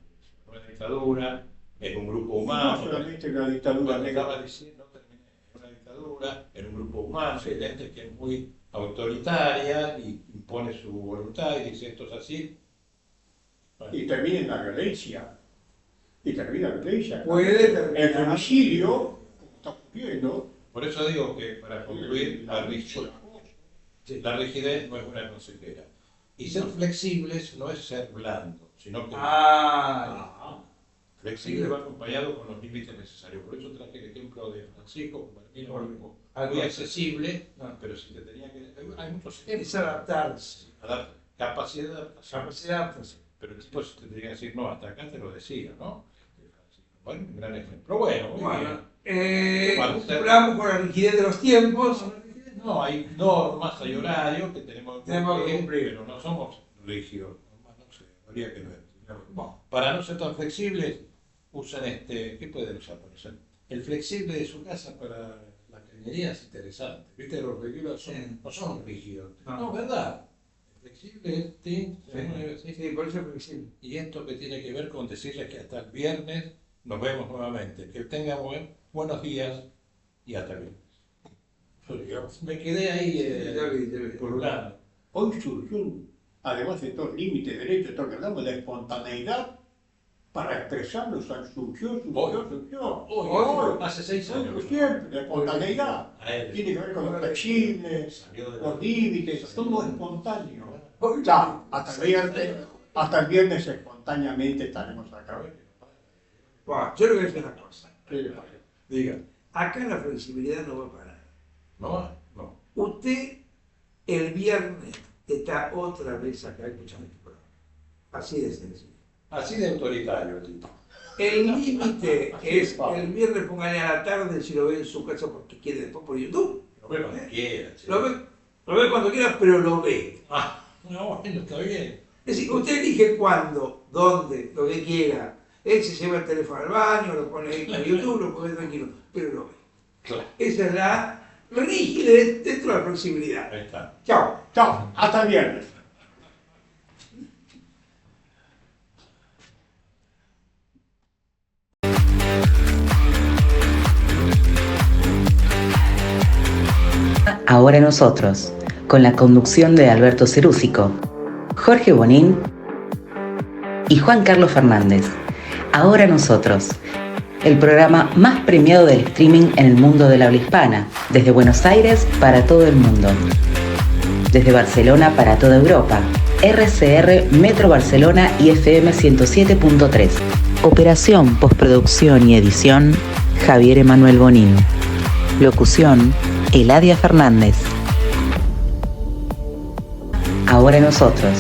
En una dictadura, en un grupo No humano. solamente una dictadura Cuando negra. estaba diciendo, terminé. En una dictadura, en un grupo humano, hay gente que es muy autoritaria y impone su voluntad y dice esto es así. Bueno, Y termina en la violencia. Puede terminar. El femicidio, como está ocurriendo, por eso digo que para concluir, la rigidez no es una consejera. Y ser flexibles no es ser blando, sino que flexible va acompañado con los límites necesarios. Por eso traje el ejemplo de Francisco, que para mí era muy accesible, pero si te tenía que... Hay muchos ejemplos. Es adaptarse. Capacidad de adaptación. Capacidad de adaptarse. Pero el tipo si te tenía que decir, no, hasta acá te lo decía, ¿no? Bueno, un gran ejemplo. Bueno, muy bien. Cumplamos con la rigidez de los tiempos. No, hay normas, hay horarios que tenemos que cumplir. pero no somos rígidos. No sé, habría que ver. Bueno, para no ser tan flexibles, usan ¿qué pueden usar para usar? El flexible de su casa para la cañería es interesante. ¿Viste? Los flexibles no son rígidos. No, ¿verdad? El flexible es, Sí, por eso es flexible. Y esto que tiene que ver con decirles que hasta el viernes nos vemos nuevamente. Que tengan buenos días y hasta el viernes. Me quedé ahí colgando. hoy surgió, además de todos los límites, derechos, todo lo que hablamos, la espontaneidad para expresarlo, surgió. Hoy, hace 6 años. Siempre, la espontaneidad. Tiene que ver con los flexibles, los límites, todo espontáneo. Ya, hasta el viernes espontáneamente estaremos acá. Yo le voy a decir una cosa. ¿Qué le parece? Diga. Acá la flexibilidad no va a parar. No. Usted el viernes está otra vez acá escuchando este programa. Así de sencillo. Así de autoritario el tipo. El límite es el viernes, póngale a la tarde si lo ve en su casa porque quiere, después por YouTube. Lo ve cuando quiera. Lo ve cuando quiera, pero lo ve. No, bueno, está bien. Es decir, usted elige cuándo, dónde, lo que quiera. Él se lleva el teléfono al baño, lo pone ahí en YouTube, lo pone tranquilo, pero lo ve. Claro. Esa es la rigidez dentro de la flexibilidad. Ahí está. Chao. Chao, hasta el viernes. Ahora nosotros, con la conducción de Alberto Cerúsico, Jorge Bonín y Juan Carlos Fernández. Ahora nosotros, el programa más premiado del streaming en el mundo del habla hispana, desde Buenos Aires para todo el mundo. Desde Barcelona para toda Europa. RCR Metro Barcelona y FM 107.3. Operación, postproducción y edición, Javier Emanuel Bonín. Locución, Eladia Fernández. Ahora nosotros.